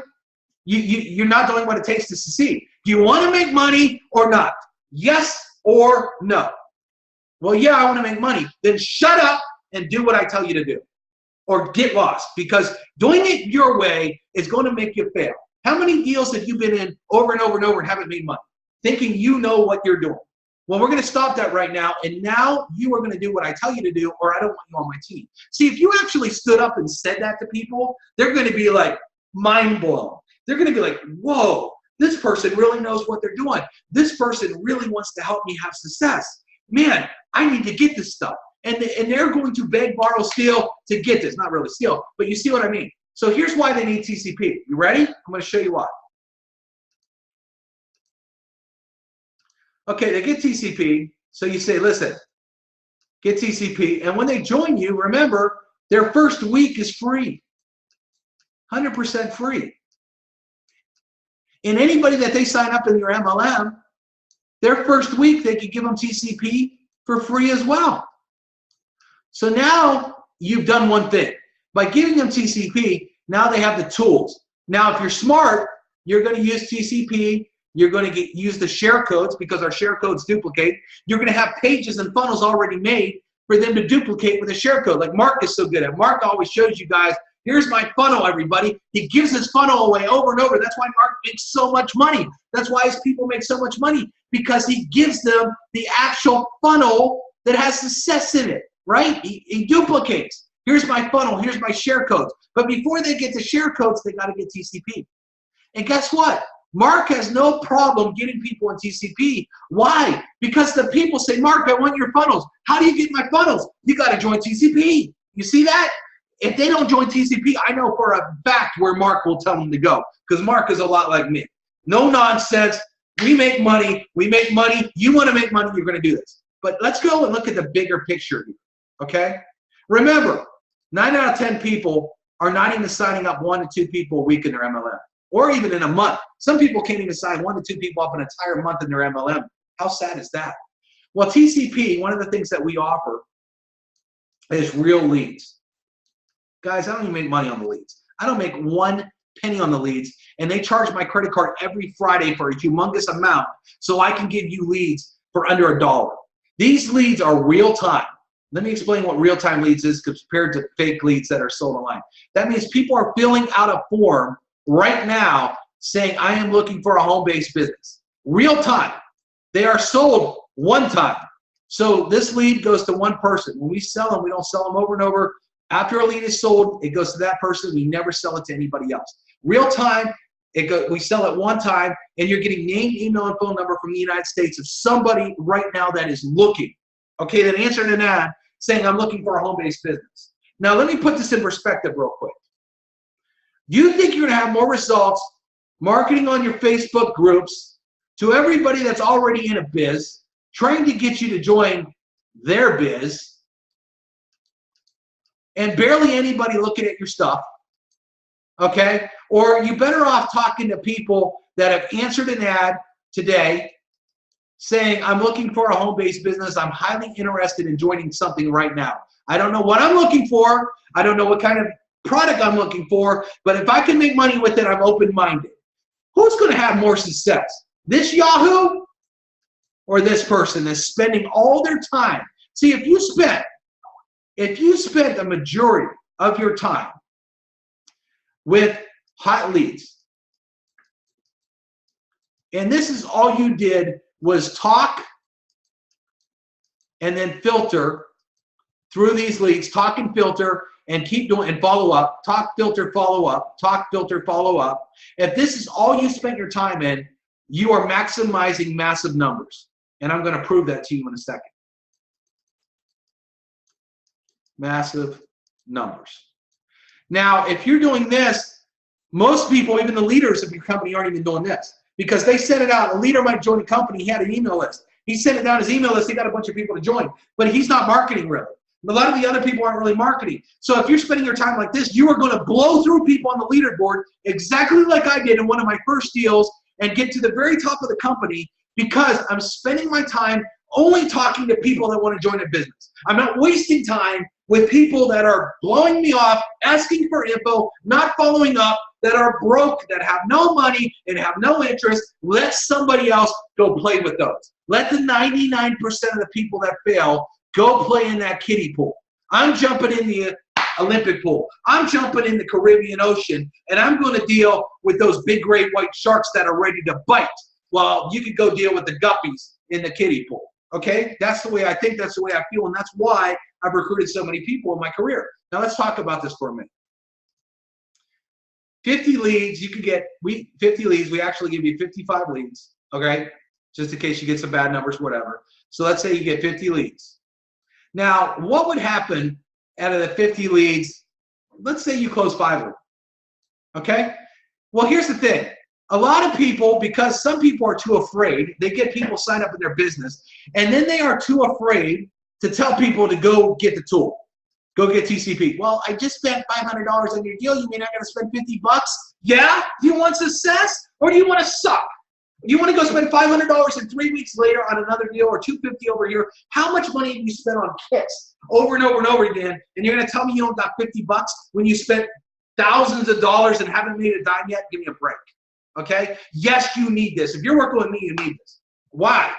You're not doing what it takes to succeed. Do you want to make money or not? Yes or no? Well, yeah, I want to make money. Then shut up and do what I tell you to do. Or get lost, because doing it your way is going to make you fail. How many deals have you been in over and over and over and haven't made money, thinking you know what you're doing? Well, we're going to stop that right now, and now you are going to do what I tell you to do, or I don't want you on my team. See, if you actually stood up and said that to people, they're going to be like mind blown. They're going to be like, whoa, this person really knows what they're doing. This person really wants to help me have success. Man, I need to get this stuff. And they're going to beg, borrow, steal to get this. Not really steal, but you see what I mean. So here's why they need TCP. You ready? I'm going to show you why. Okay, they get TCP. So you say, listen, get TCP. And when they join you, remember, their first week is free. 100% free. And anybody that they sign up in your MLM, their first week, they could give them TCP for free as well. So now you've done one thing. By giving them TCP, now they have the tools. Now, if you're smart, you're going to use TCP. You're going to use the share codes because our share codes duplicate. You're going to have pages and funnels already made for them to duplicate with a share code, like Mark is so good at. Mark always shows you guys, here's my funnel, everybody. He gives his funnel away over and over. That's why Mark makes so much money. That's why his people make so much money. because he gives them the actual funnel that has success in it, right? He duplicates. Here's my funnel, here's my share codes. But before they get to share codes, they got to get TCP. And guess what? Mark has no problem getting people in TCP. Why? Because the people say, Mark, I want your funnels. How do you get my funnels? You got to join TCP. You see that? If they don't join TCP, I know for a fact where Mark will tell them to go, because Mark is a lot like me. No nonsense. We make money. We make money. You want to make money, you're going to do this. But let's go and look at the bigger picture here, okay? Remember, 9 out of 10 people are not even signing up 1 to 2 people a week in their MLM, or even in a month. Some people can't even sign 1 to 2 people up an entire month in their MLM. How sad is that? Well, TCP, one of the things that we offer is real leads. Guys, I don't even make money on the leads. I don't make 1 penny on the leads, and they charge my credit card every Friday for a humongous amount so I can give you leads for under $1. These leads are real time. Let me explain what real-time leads is compared to fake leads that are sold online. That means people are filling out a form right now saying, I am looking for a home-based business. Real time. They are sold one time. So this lead goes to one person. When we sell them, we don't sell them over and over. After a lead is sold, it goes to that person. We never sell it to anybody else. Real time, we sell it one time, and you're getting name, email, and phone number from the United States of somebody right now that is looking. Okay, that answered an ad saying, I'm looking for a home-based business. Now, let me put this in perspective real quick. You think you're going to have more results marketing on your Facebook groups to everybody that's already in a biz, trying to get you to join their biz, and barely anybody looking at your stuff, okay? Or you better off talking to people that have answered an ad today saying, I'm looking for a home-based business. I'm highly interested in joining something right now. I don't know what I'm looking for. I don't know what kind of product I'm looking for, but if I can make money with it, I'm open-minded. Who's going to have more success? This Yahoo or this person that's spending all their time? See, if you spent the majority of your time with hot leads, and this is all you did was talk and then filter through these leads, talk and filter and keep doing and follow up, talk, filter, follow up, talk, filter, follow up. If this is all you spent your time in, you are maximizing massive numbers. And I'm going to prove that to you in a second. Massive numbers. Now, if you're doing this, most people, even the leaders of your company, aren't even doing this because they sent it out. A leader might join a company. He had an email list. He sent it down his email list. He got a bunch of people to join, but he's not marketing really. A lot of the other people aren't really marketing. So if you're spending your time like this, you are going to blow through people on the leaderboard exactly like I did in one of my first deals and get to the very top of the company because I'm spending my time only talking to people that want to join a business. I'm not wasting time with people that are blowing me off, asking for info, not following up, that are broke, that have no money and have no interest. Let somebody else go play with those. Let the 99% of the people that fail go play in that kiddie pool. I'm jumping in the Olympic pool. I'm jumping in the Caribbean Ocean, and I'm going to deal with those big great white sharks that are ready to bite. Well, you could go deal with the guppies in the kiddie pool. Okay? That's the way I think, that's the way I feel, and that's why I've recruited so many people in my career. Now let's talk about this for a minute. 50 leads, you can get, 50 leads, we actually give you 55 leads, okay? Just in case you get some bad numbers, whatever. So let's say you get 50 leads. Now, what would happen out of the 50 leads? Let's say you close 5 of them, okay? Well, here's the thing. A lot of people, because some people are too afraid, they get people sign up in their business, and then they are too afraid to tell people to go get the tool. Go get TCP. Well, I just spent $500 on your deal. You mean I'm going to spend 50 bucks? Yeah? Do you want success or do you want to suck? Do you want to go spend $500 and 3 weeks later on another deal or $250 over here? How much money have you spent on kits over and over and over again? And you're going to tell me you don't got 50 bucks when you spent thousands of dollars and haven't made a dime yet? Give me a break. Okay? Yes, you need this. If you're working with me, you need this. Why?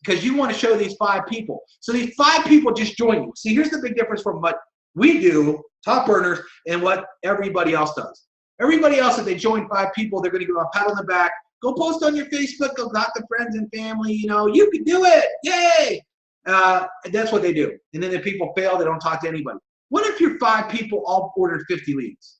Because you want to show these 5 people. So these 5 people just join you. See, here's the big difference from what we do, top earners, and what everybody else does. Everybody else, if they join 5 people, they're going to give them a pat on the back, Go post on your Facebook, go talk to friends and family, you know, you can do it, yay! That's what they do. And then if people fail, they don't talk to anybody. What if your 5 people all ordered 50 leads?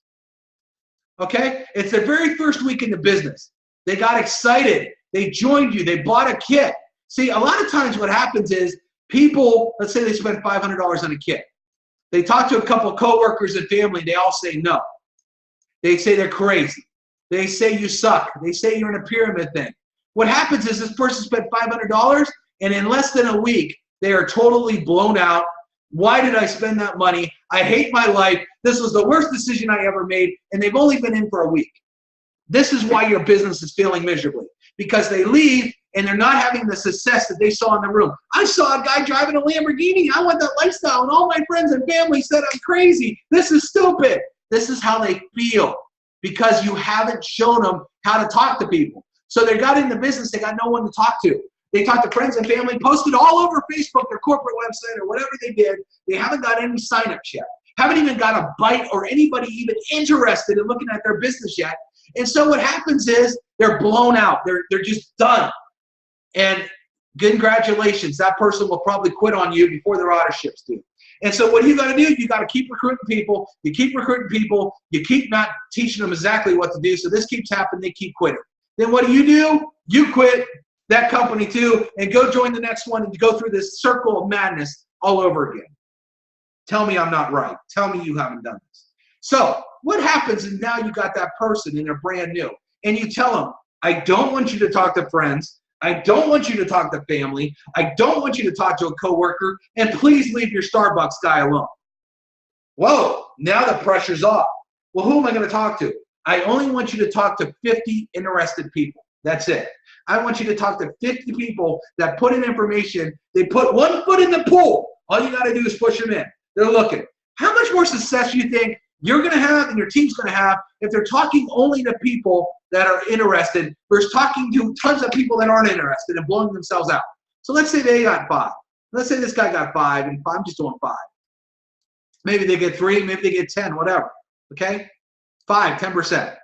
Okay, it's their very first week in the business. They got excited, they joined you, they bought a kit. See, a lot of times what happens is people, let's say they spend $500 on a kit. They talk to a couple of coworkers and family, they all say no. They say they're crazy. They say you suck. They say you're in a pyramid thing. What happens is this person spent $500 and in less than a week, they are totally blown out. Why did I spend that money? I hate my life. This was the worst decision I ever made, and they've only been in for a week. This is why your business is failing miserably, because they leave and they're not having the success that they saw in the room. I saw a guy driving a Lamborghini. I want that lifestyle, and all my friends and family said I'm crazy. This is stupid. This is how they feel, because you haven't shown them how to talk to people. So they got into business, they got no one to talk to. They talked to friends and family, posted all over Facebook, their corporate website, or whatever they did. They haven't got any signups yet. Haven't even got a bite or anybody even interested in looking at their business yet. And so what happens is they're blown out. They're just done. And congratulations, that person will probably quit on you before their auto ships do. And so what you got to do, you got to keep recruiting people. You keep recruiting people. You keep not teaching them exactly what to do. So this keeps happening. They keep quitting. Then what do? You quit that company too and go join the next one and go through this circle of madness all over again. Tell me I'm not right. Tell me you haven't done this. So what happens is now you got that person and they're brand new. And you tell them, I don't want you to talk to friends. I don't want you to talk to family. I don't want you to talk to a coworker. And please leave your Starbucks guy alone. Whoa, now the pressure's off. Well, who am I going to talk to? I only want you to talk to 50 interested people. That's it. I want you to talk to 50 people that put in information. They put 1 foot in the pool. All you got to do is push them in. They're looking. How much more success do you think you're going to have and your team's going to have if they're talking only to people that are interested versus talking to tons of people that aren't interested and blowing themselves out? So let's say they got 5. Let's say this guy got 5, and I'm just doing 5. Maybe they get 3, maybe they get 10, whatever. Okay? 5, 10%.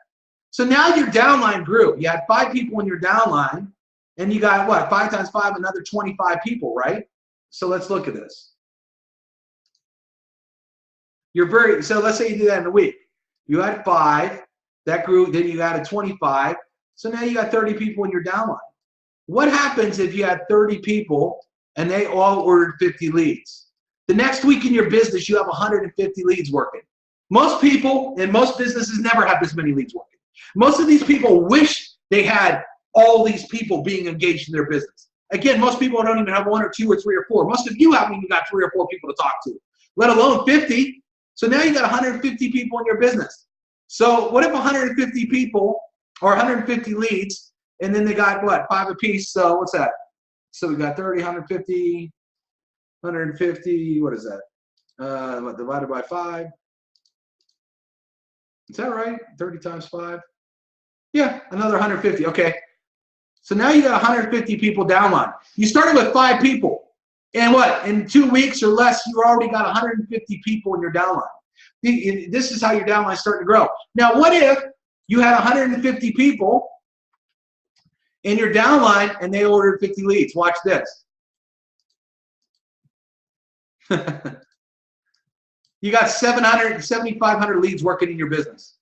So now your downline grew. You had 5 people in your downline, and you got what? 5 times 5, another 25 people, right? So let's look at this. So let's say you do that in a week. You had 5, that grew, then you added 25. So now you got 30 people in your downline. What happens if you had 30 people and they all ordered 50 leads? The next week in your business, you have 150 leads working. Most people in most businesses never have this many leads working. Most of these people wish they had all these people being engaged in their business. Again, most people don't even have 1 or 2 or 3 or 4. Most of you haven't even got 3 or 4 people to talk to, let alone 50. So now you got 150 people in your business. So what if 150 people or 150 leads, and then they got what, 5 apiece? So what's that? So we got 30, 150, 150. What is that? What, divided by 5? Is that right? 30 times 5? Yeah, another 150. Okay. So now you got 150 people downline. You started with 5 people. And what? In 2 weeks or less, you already got 150 people in your downline. This is how your downline is starting to grow. Now, what if you had 150 people in your downline and they ordered 50 leads? Watch this. You got 7,500 leads working in your business.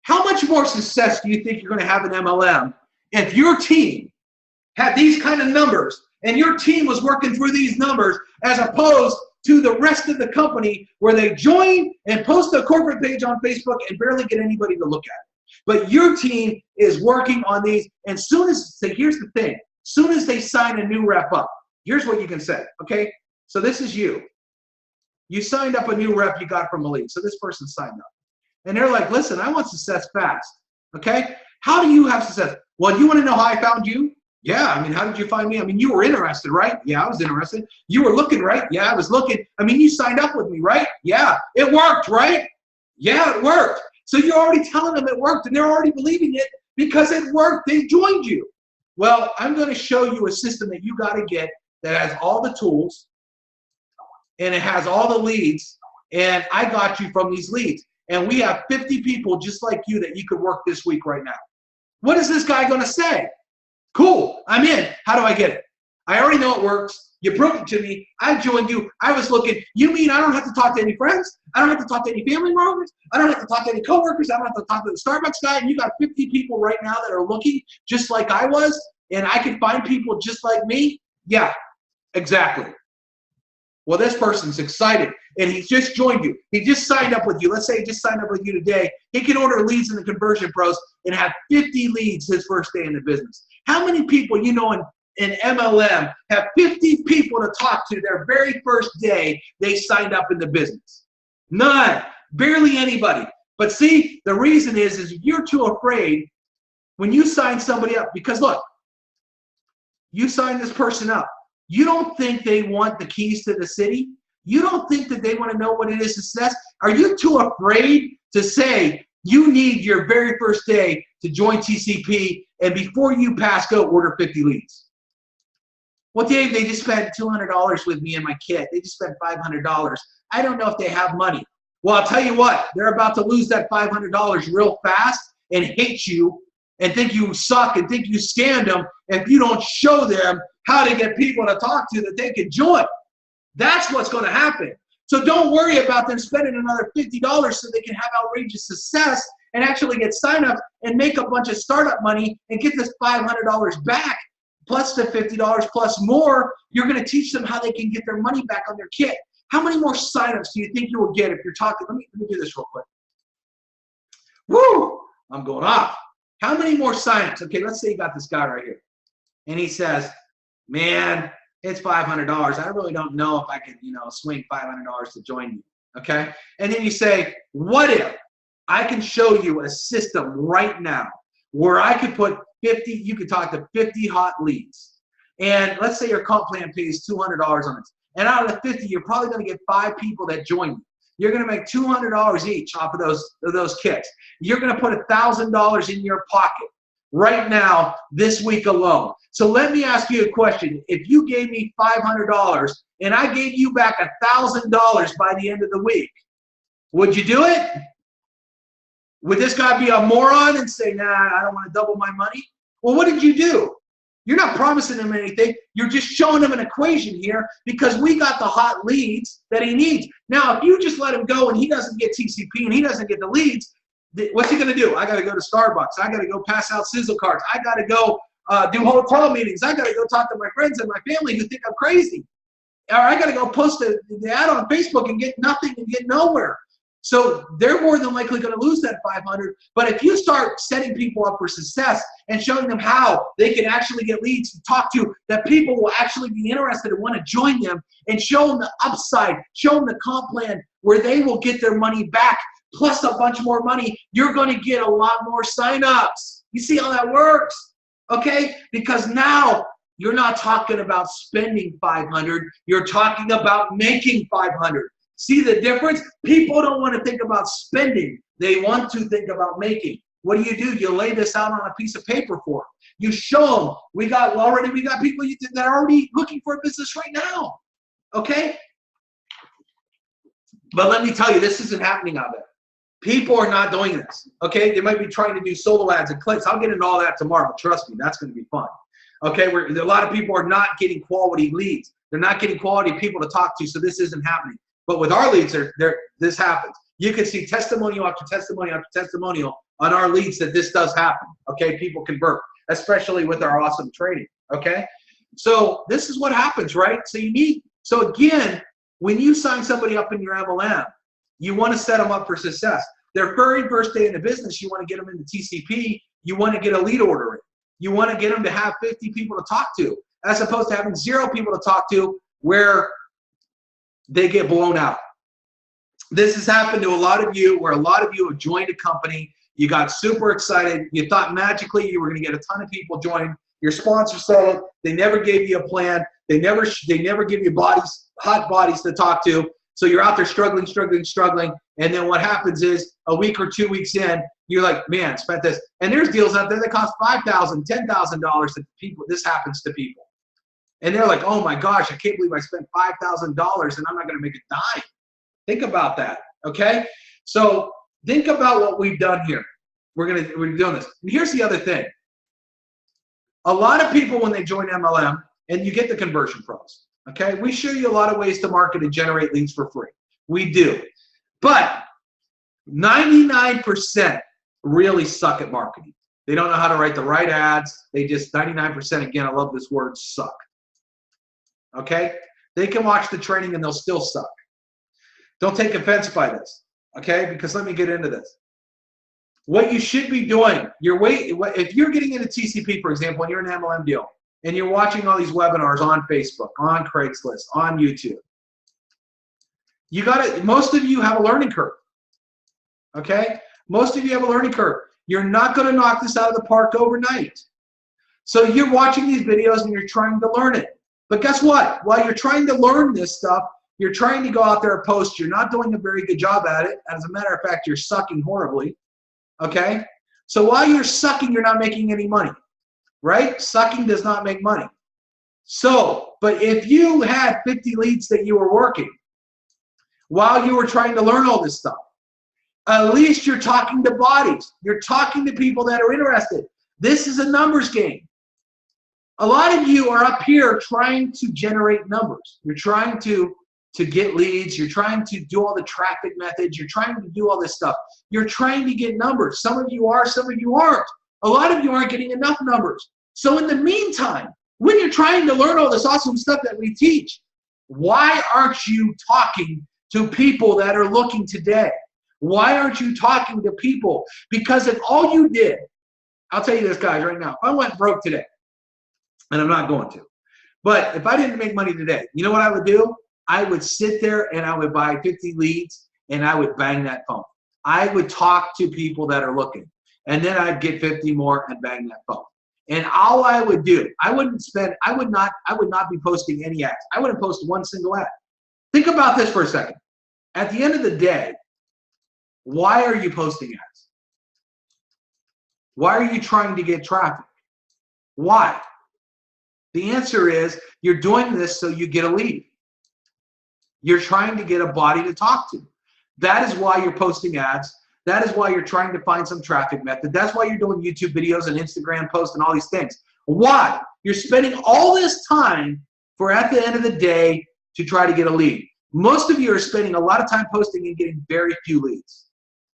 How much more success do you think you're going to have in MLM if your team had these kind of numbers and your team was working through these numbers as opposed to the rest of the company where they join and post a corporate page on Facebook and barely get anybody to look at it? But your team is working on these, and so here's the thing, soon as they sign a new rep up, here's what you can say, okay? So this is you. You signed up a new rep you got from a lead. So this person signed up. And they're like, listen, I want success fast, okay? How do you have success? Well, you want to know how I found you? Yeah, I mean, how did you find me? I mean, you were interested, right? Yeah, I was interested. You were looking, right? Yeah, I was looking. I mean, you signed up with me, right? Yeah, it worked, right? Yeah, it worked. So you're already telling them it worked, and they're already believing it because it worked. They joined you. Well, I'm going to show you a system that you got to get that has all the tools, and it has all the leads, and I got you from these leads. And we have 50 people just like you that you could work this week right now. What is this guy going to say? Cool, I'm in. How do I get it? I already know it works. You broke it to me. I joined you. I was looking. You mean I don't have to talk to any friends? I don't have to talk to any family members? I don't have to talk to any coworkers? I don't have to talk to the Starbucks guy? And you got 50 people right now that are looking just like I was, and I can find people just like me? Yeah, exactly. Well, this person's excited, and he's just joined you. He just signed up with you. Let's say he just signed up with you today. He can order leads in the Conversion Pros and have 50 leads his first day in the business. How many people you know in MLM have 50 people to talk to their very first day they signed up in the business? None. Barely anybody. But see, the reason is you're too afraid when you sign somebody up. Because look, you sign this person up. You don't think they want the keys to the city? You don't think that they want to know what it is to success? Are you too afraid to say you need your very first day to join TCP, and before you pass go, order 50 leads? Well, Dave, they just spent $200 with me and my kit. They just spent $500. I don't know if they have money. Well, I'll tell you what, they're about to lose that $500 real fast and hate you and think you suck and think you scammed them if you don't show them how to get people to talk to that they can join. That's what's going to happen. So don't worry about them spending another $50 so they can have outrageous success and actually get sign-ups and make a bunch of startup money and get this $500 back, plus the $50 plus more. You're going to teach them how they can get their money back on their kit. How many more sign-ups do you think you will get if you're talking? Let me do this real quick. Woo! I'm going off. How many more sign-ups? Okay, let's say you got this guy right here. And he says, man, it's $500. I really don't know if I can, swing $500 to join you, okay? And then you say, what if I can show you a system right now where I could put 50, you could talk to 50 hot leads. And let's say your comp plan pays $200 on it. And out of the 50, you're probably going to get 5 people that join you. You're going to make $200 each off of those kits. You're going to put $1,000 in your pocket right now this week alone. So let me ask you a question. If you gave me $500 and I gave you back $1,000 by the end of the week, would you do it? Would this guy be a moron and say, nah, I don't want to double my money? Well, what did you do? You're not promising him anything. You're just showing him an equation here because we got the hot leads that he needs. Now, if you just let him go and he doesn't get TCP and he doesn't get the leads, what's he going to do? I got to go to Starbucks. I got to go pass out sizzle cards. I got to go do hotel meetings. I got to go talk to my friends and my family who think I'm crazy. Or I got to go post the ad on Facebook and get nothing and get nowhere. So they're more than likely going to lose that 500. But if you start setting people up for success and showing them how they can actually get leads to talk to, that people will actually be interested and want to join them, and show them the upside, show them the comp plan where they will get their money back plus a bunch more money, you're going to get a lot more signups. You see how that works? Okay? Because now you're not talking about spending 500, you're talking about making 500. See the difference? People don't want to think about spending. They want to think about making. What do? You lay this out on a piece of paper for them. You show them. We got people that are already looking for a business right now. Okay? But let me tell you, this isn't happening out there. People are not doing this. Okay? They might be trying to do solo ads and clicks. I'll get into all that tomorrow. Trust me, that's going to be fun. Okay? A lot of people are not getting quality leads. They're not getting quality people to talk to, so this isn't happening. But with our leads, this happens. You can see testimonial after testimonial after testimonial on our leads that this does happen. Okay, people convert, especially with our awesome training. Okay, so this is what happens, right? So again, when you sign somebody up in your MLM, you want to set them up for success. Their very first day in the business, you want to get them into TCP. You want to get a lead order in. You want to get them to have 50 people to talk to, as opposed to having 0 people to talk to, where they get blown out. This has happened to a lot of you, where a lot of you have joined a company, you got super excited, you thought magically you were going to get a ton of people join, your sponsor said it, they never gave you a plan, they never give you hot bodies to talk to, so you're out there struggling, and then what happens is a week or 2 weeks in, you're like, man, spent this, and there's deals out there that cost $5,000, $10,000 to people. This happens to people. And they're like, oh my gosh, I can't believe I spent $5,000 and I'm not going to make a dime. Think about that, okay? So think about what we've done here. We're doing this. And here's the other thing. A lot of people, when they join MLM, and you get the conversion pros, okay? We show you a lot of ways to market and generate leads for free. We do. But 99% really suck at marketing. They don't know how to write the right ads. They just, 99%, again, I love this word, suck. Okay? They can watch the training and they'll still suck. Don't take offense by this, okay? Because let me get into this. What you should be doing, if you're getting into TCP, for example, and you're an MLM deal, and you're watching all these webinars on Facebook, on Craigslist, on YouTube, most of you have a learning curve, okay? Most of you have a learning curve. You're not going to knock this out of the park overnight. So you're watching these videos and you're trying to learn it. But guess what? While you're trying to learn this stuff, you're trying to go out there and post. You're not doing a very good job at it. As a matter of fact, you're sucking horribly. Okay? So while you're sucking, you're not making any money. Right? Sucking does not make money. So, but if you had 50 leads that you were working while you were trying to learn all this stuff, at least you're talking to bodies. You're talking to people that are interested. This is a numbers game. A lot of you are up here trying to generate numbers. You're trying to get leads. You're trying to do all the traffic methods. You're trying to do all this stuff. You're trying to get numbers. Some of you are, some of you aren't. A lot of you aren't getting enough numbers. So in the meantime, when you're trying to learn all this awesome stuff that we teach, why aren't you talking to people that are looking today? Why aren't you talking to people? Because if all you did, I'll tell you this, guys, right now, if I went broke today, and I'm not going to, but if I didn't make money today, you know what I would do? I would sit there and I would buy 50 leads and I would bang that phone. I would talk to people that are looking, and then I'd get 50 more and bang that phone. And all I would do, I would not be posting any ads. I wouldn't post one single ad. Think about this for a second. At the end of the day, why are you posting ads? Why are you trying to get traffic? Why? The answer is you're doing this so you get a lead. You're trying to get a body to talk to. That is why you're posting ads. That is why you're trying to find some traffic method. That's why you're doing YouTube videos and Instagram posts and all these things. Why? You're spending all this time for, at the end of the day, to try to get a lead. Most of you are spending a lot of time posting and getting very few leads,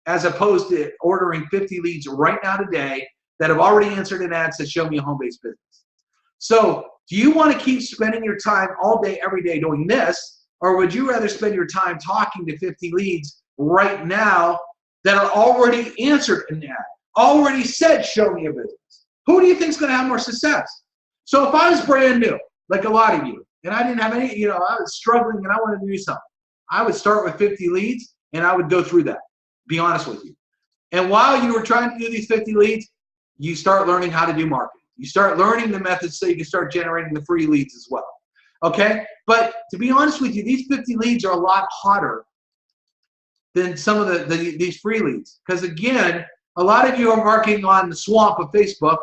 as opposed to ordering 50 leads right now today that have already answered an ad that show me a home-based business. So do you want to keep spending your time all day, every day doing this, or would you rather spend your time talking to 50 leads right now that are already answered an ad, already said, show me a business? Who do you think is going to have more success? So if I was brand new, like a lot of you, and I didn't have any, I was struggling and I wanted to do something, I would start with 50 leads and I would go through that, be honest with you. And while you were trying to do these 50 leads, you start learning how to do marketing. You start learning the methods so you can start generating the free leads as well. Okay? But to be honest with you, these 50 leads are a lot hotter than some of these free leads. Because again, a lot of you are marketing on the swamp of Facebook,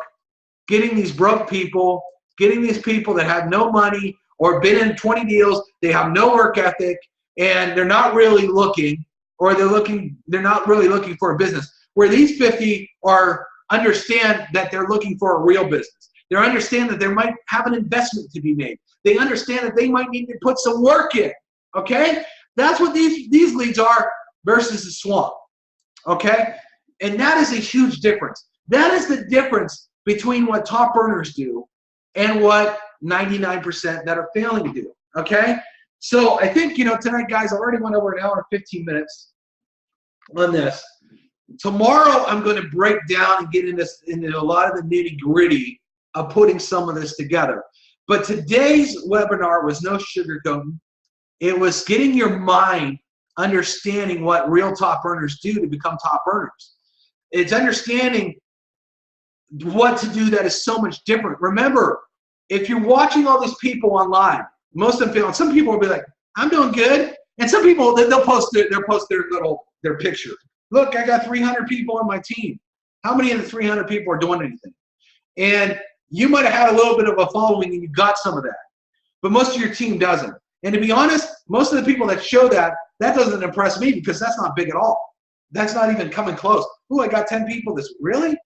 getting these broke people, getting these people that have no money or been in 20 deals, they have no work ethic, and they're not really looking, or they're not really looking for a business. Where these 50 understand that they're looking for a real business. They understand that they might have an investment to be made. They understand that they might need to put some work in. Okay? That's what these leads are versus the swamp. Okay? And that is a huge difference. That is the difference between what top earners do and what 99% that are failing to do. Okay? So I think, tonight, guys, I already went over an hour and 15 minutes on this. Tomorrow, I'm going to break down and get into a lot of the nitty-gritty of putting some of this together. But today's webinar was no sugarcoating. It was getting your mind understanding what real top earners do to become top earners. It's understanding what to do that is so much different. Remember, if you're watching all these people online, most of them feel, some people will be like, I'm doing good. And some people, they'll post their picture. Look, I got 300 people on my team. How many of the 300 people are doing anything? And you might have had a little bit of a following and you got some of that. But most of your team doesn't. And to be honest, most of the people that show that doesn't impress me because that's not big at all. That's not even coming close. Ooh, I got 10 people this. Really?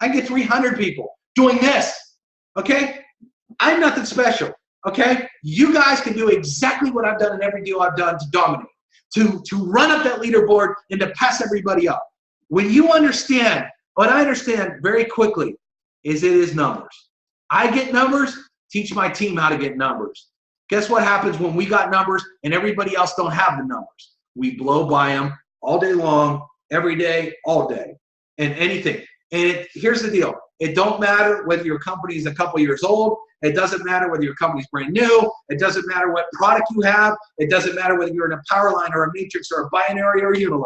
I get 300 people doing this. Okay? I'm nothing special. Okay? You guys can do exactly what I've done in every deal I've done to dominate, to run up that leaderboard and to pass everybody up. When you understand, what I understand very quickly is it is numbers. I get numbers, teach my team how to get numbers. Guess what happens when we got numbers and everybody else don't have the numbers? We blow by them all day long, every day, all day, and anything. And here's the deal. It don't matter whether your company is a couple years old. It doesn't matter whether your company's brand new. It doesn't matter what product you have. It doesn't matter whether you're in a power line or a matrix or a binary or a unilevel.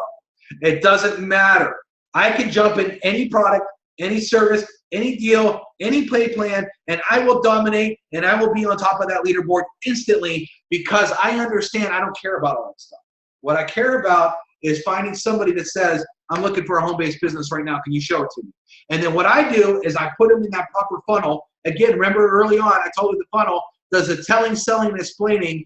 It doesn't matter. I can jump in any product, any service, any deal, any play plan, and I will dominate and I will be on top of that leaderboard instantly because I understand I don't care about all that stuff. What I care about is finding somebody that says, I'm looking for a home-based business right now. Can you show it to me? And then what I do is I put them in that proper funnel. Again, remember early on, I told you the funnel does the telling, selling, and explaining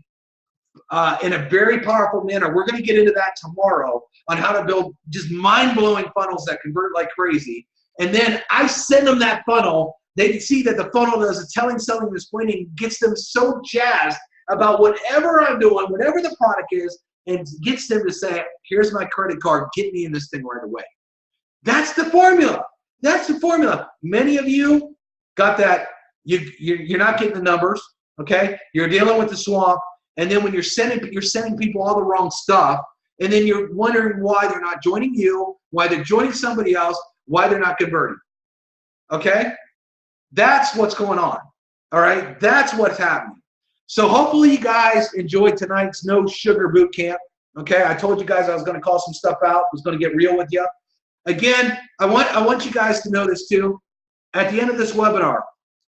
in a very powerful manner. We're going to get into that tomorrow on how to build just mind-blowing funnels that convert like crazy. And then I send them that funnel. They can see that the funnel does the telling, selling, and explaining, gets them so jazzed about whatever I'm doing, whatever the product is, and gets them to say, here's my credit card, get me in this thing right away. That's the formula. That's the formula. Many of you got that. You're not getting the numbers, okay? You're dealing with the swamp, and then when you're sending people all the wrong stuff, and then you're wondering why they're not joining you, why they're joining somebody else, why they're not converting, okay? That's what's going on, all right? That's what's happening. So hopefully you guys enjoyed tonight's No Sugar Boot Camp. Okay, I told you guys I was going to call some stuff out. I was going to get real with you. Again, I want you guys to know this too. At the end of this webinar,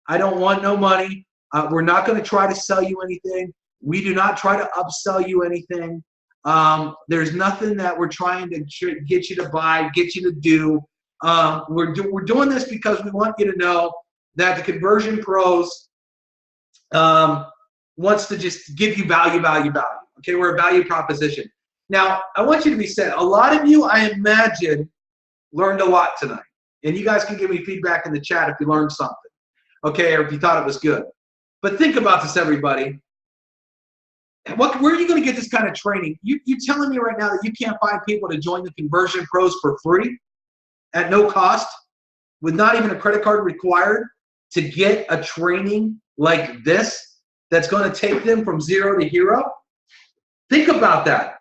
I don't want no money. We're not going to try to sell you anything. We do not try to upsell you anything. There's nothing that we're trying to get you to buy, get you to do. We're doing this because we want you to know that the Conversion Pros wants to just give you value. Okay, we're a value proposition. Now, I want you to be said. A lot of you, I imagine, learned a lot tonight. And you guys can give me feedback in the chat if you learned something, okay, or if you thought it was good. But think about this, everybody. Where are you going to get this kind of training? You're telling me right now that you can't find people to join the Conversion Pros for free at no cost with not even a credit card required to get a training like this that's going to take them from 0 to hero? Think about that.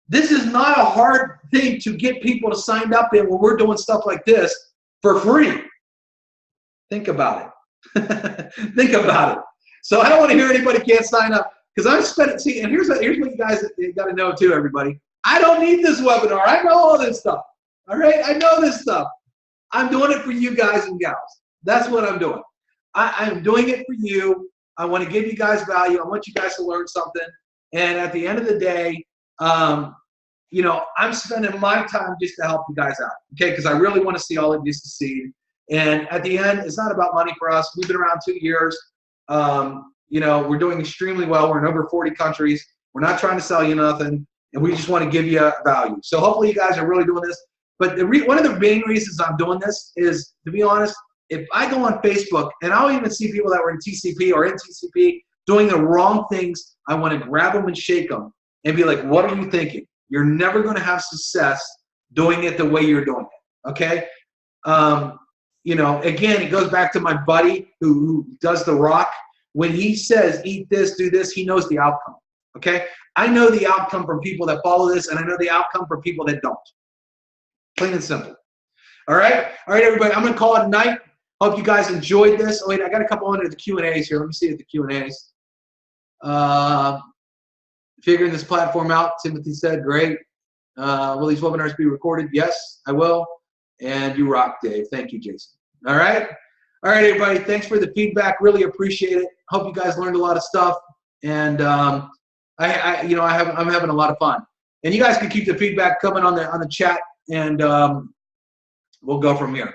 This is not a hard thing to get people to sign up in when we're doing stuff like this for free. Think about it. Think about it. So I don't want to hear anybody can't sign up because I'm spending. See, and here's what you guys got to know too, everybody. I don't need this webinar. I know all this stuff. All right, I know this stuff. I'm doing it for you guys and gals. That's what I'm doing. I'm doing it for you. I want to give you guys value. I want you guys to learn something. And at the end of the day, you know, I'm spending my time just to help you guys out, okay? Because I really want to see all of you succeed. And at the end, it's not about money for us. We've been around 2 years. You know, we're doing extremely well. We're in over 40 countries. We're not trying to sell you nothing, and we just want to give you value. So hopefully you guys are really doing this. But one of the main reasons I'm doing this is, to be honest, if I go on Facebook, and I'll even see people that were in TCP or in TCP doing the wrong things, I want to grab them and shake them and be like, what are you thinking? You're never going to have success doing it the way you're doing it, okay? You know, again, it goes back to my buddy who does the rock. When he says, eat this, do this, he knows the outcome, okay? I know the outcome from people that follow this, and I know the outcome from people that don't. Plain and simple. All right? All right, everybody, I'm going to call it a night. Hope you guys enjoyed this. Oh, wait, I got a couple under the Q&As here. Let me see the Q&As. Figuring this platform out, Timothy said, great. Will these webinars be recorded? Yes, I will. And you rock, Dave. Thank you, Jason. All right? All right, everybody, thanks for the feedback. Really appreciate it. Hope you guys learned a lot of stuff. And I'm having a lot of fun. And you guys can keep the feedback coming on the chat, and we'll go from here.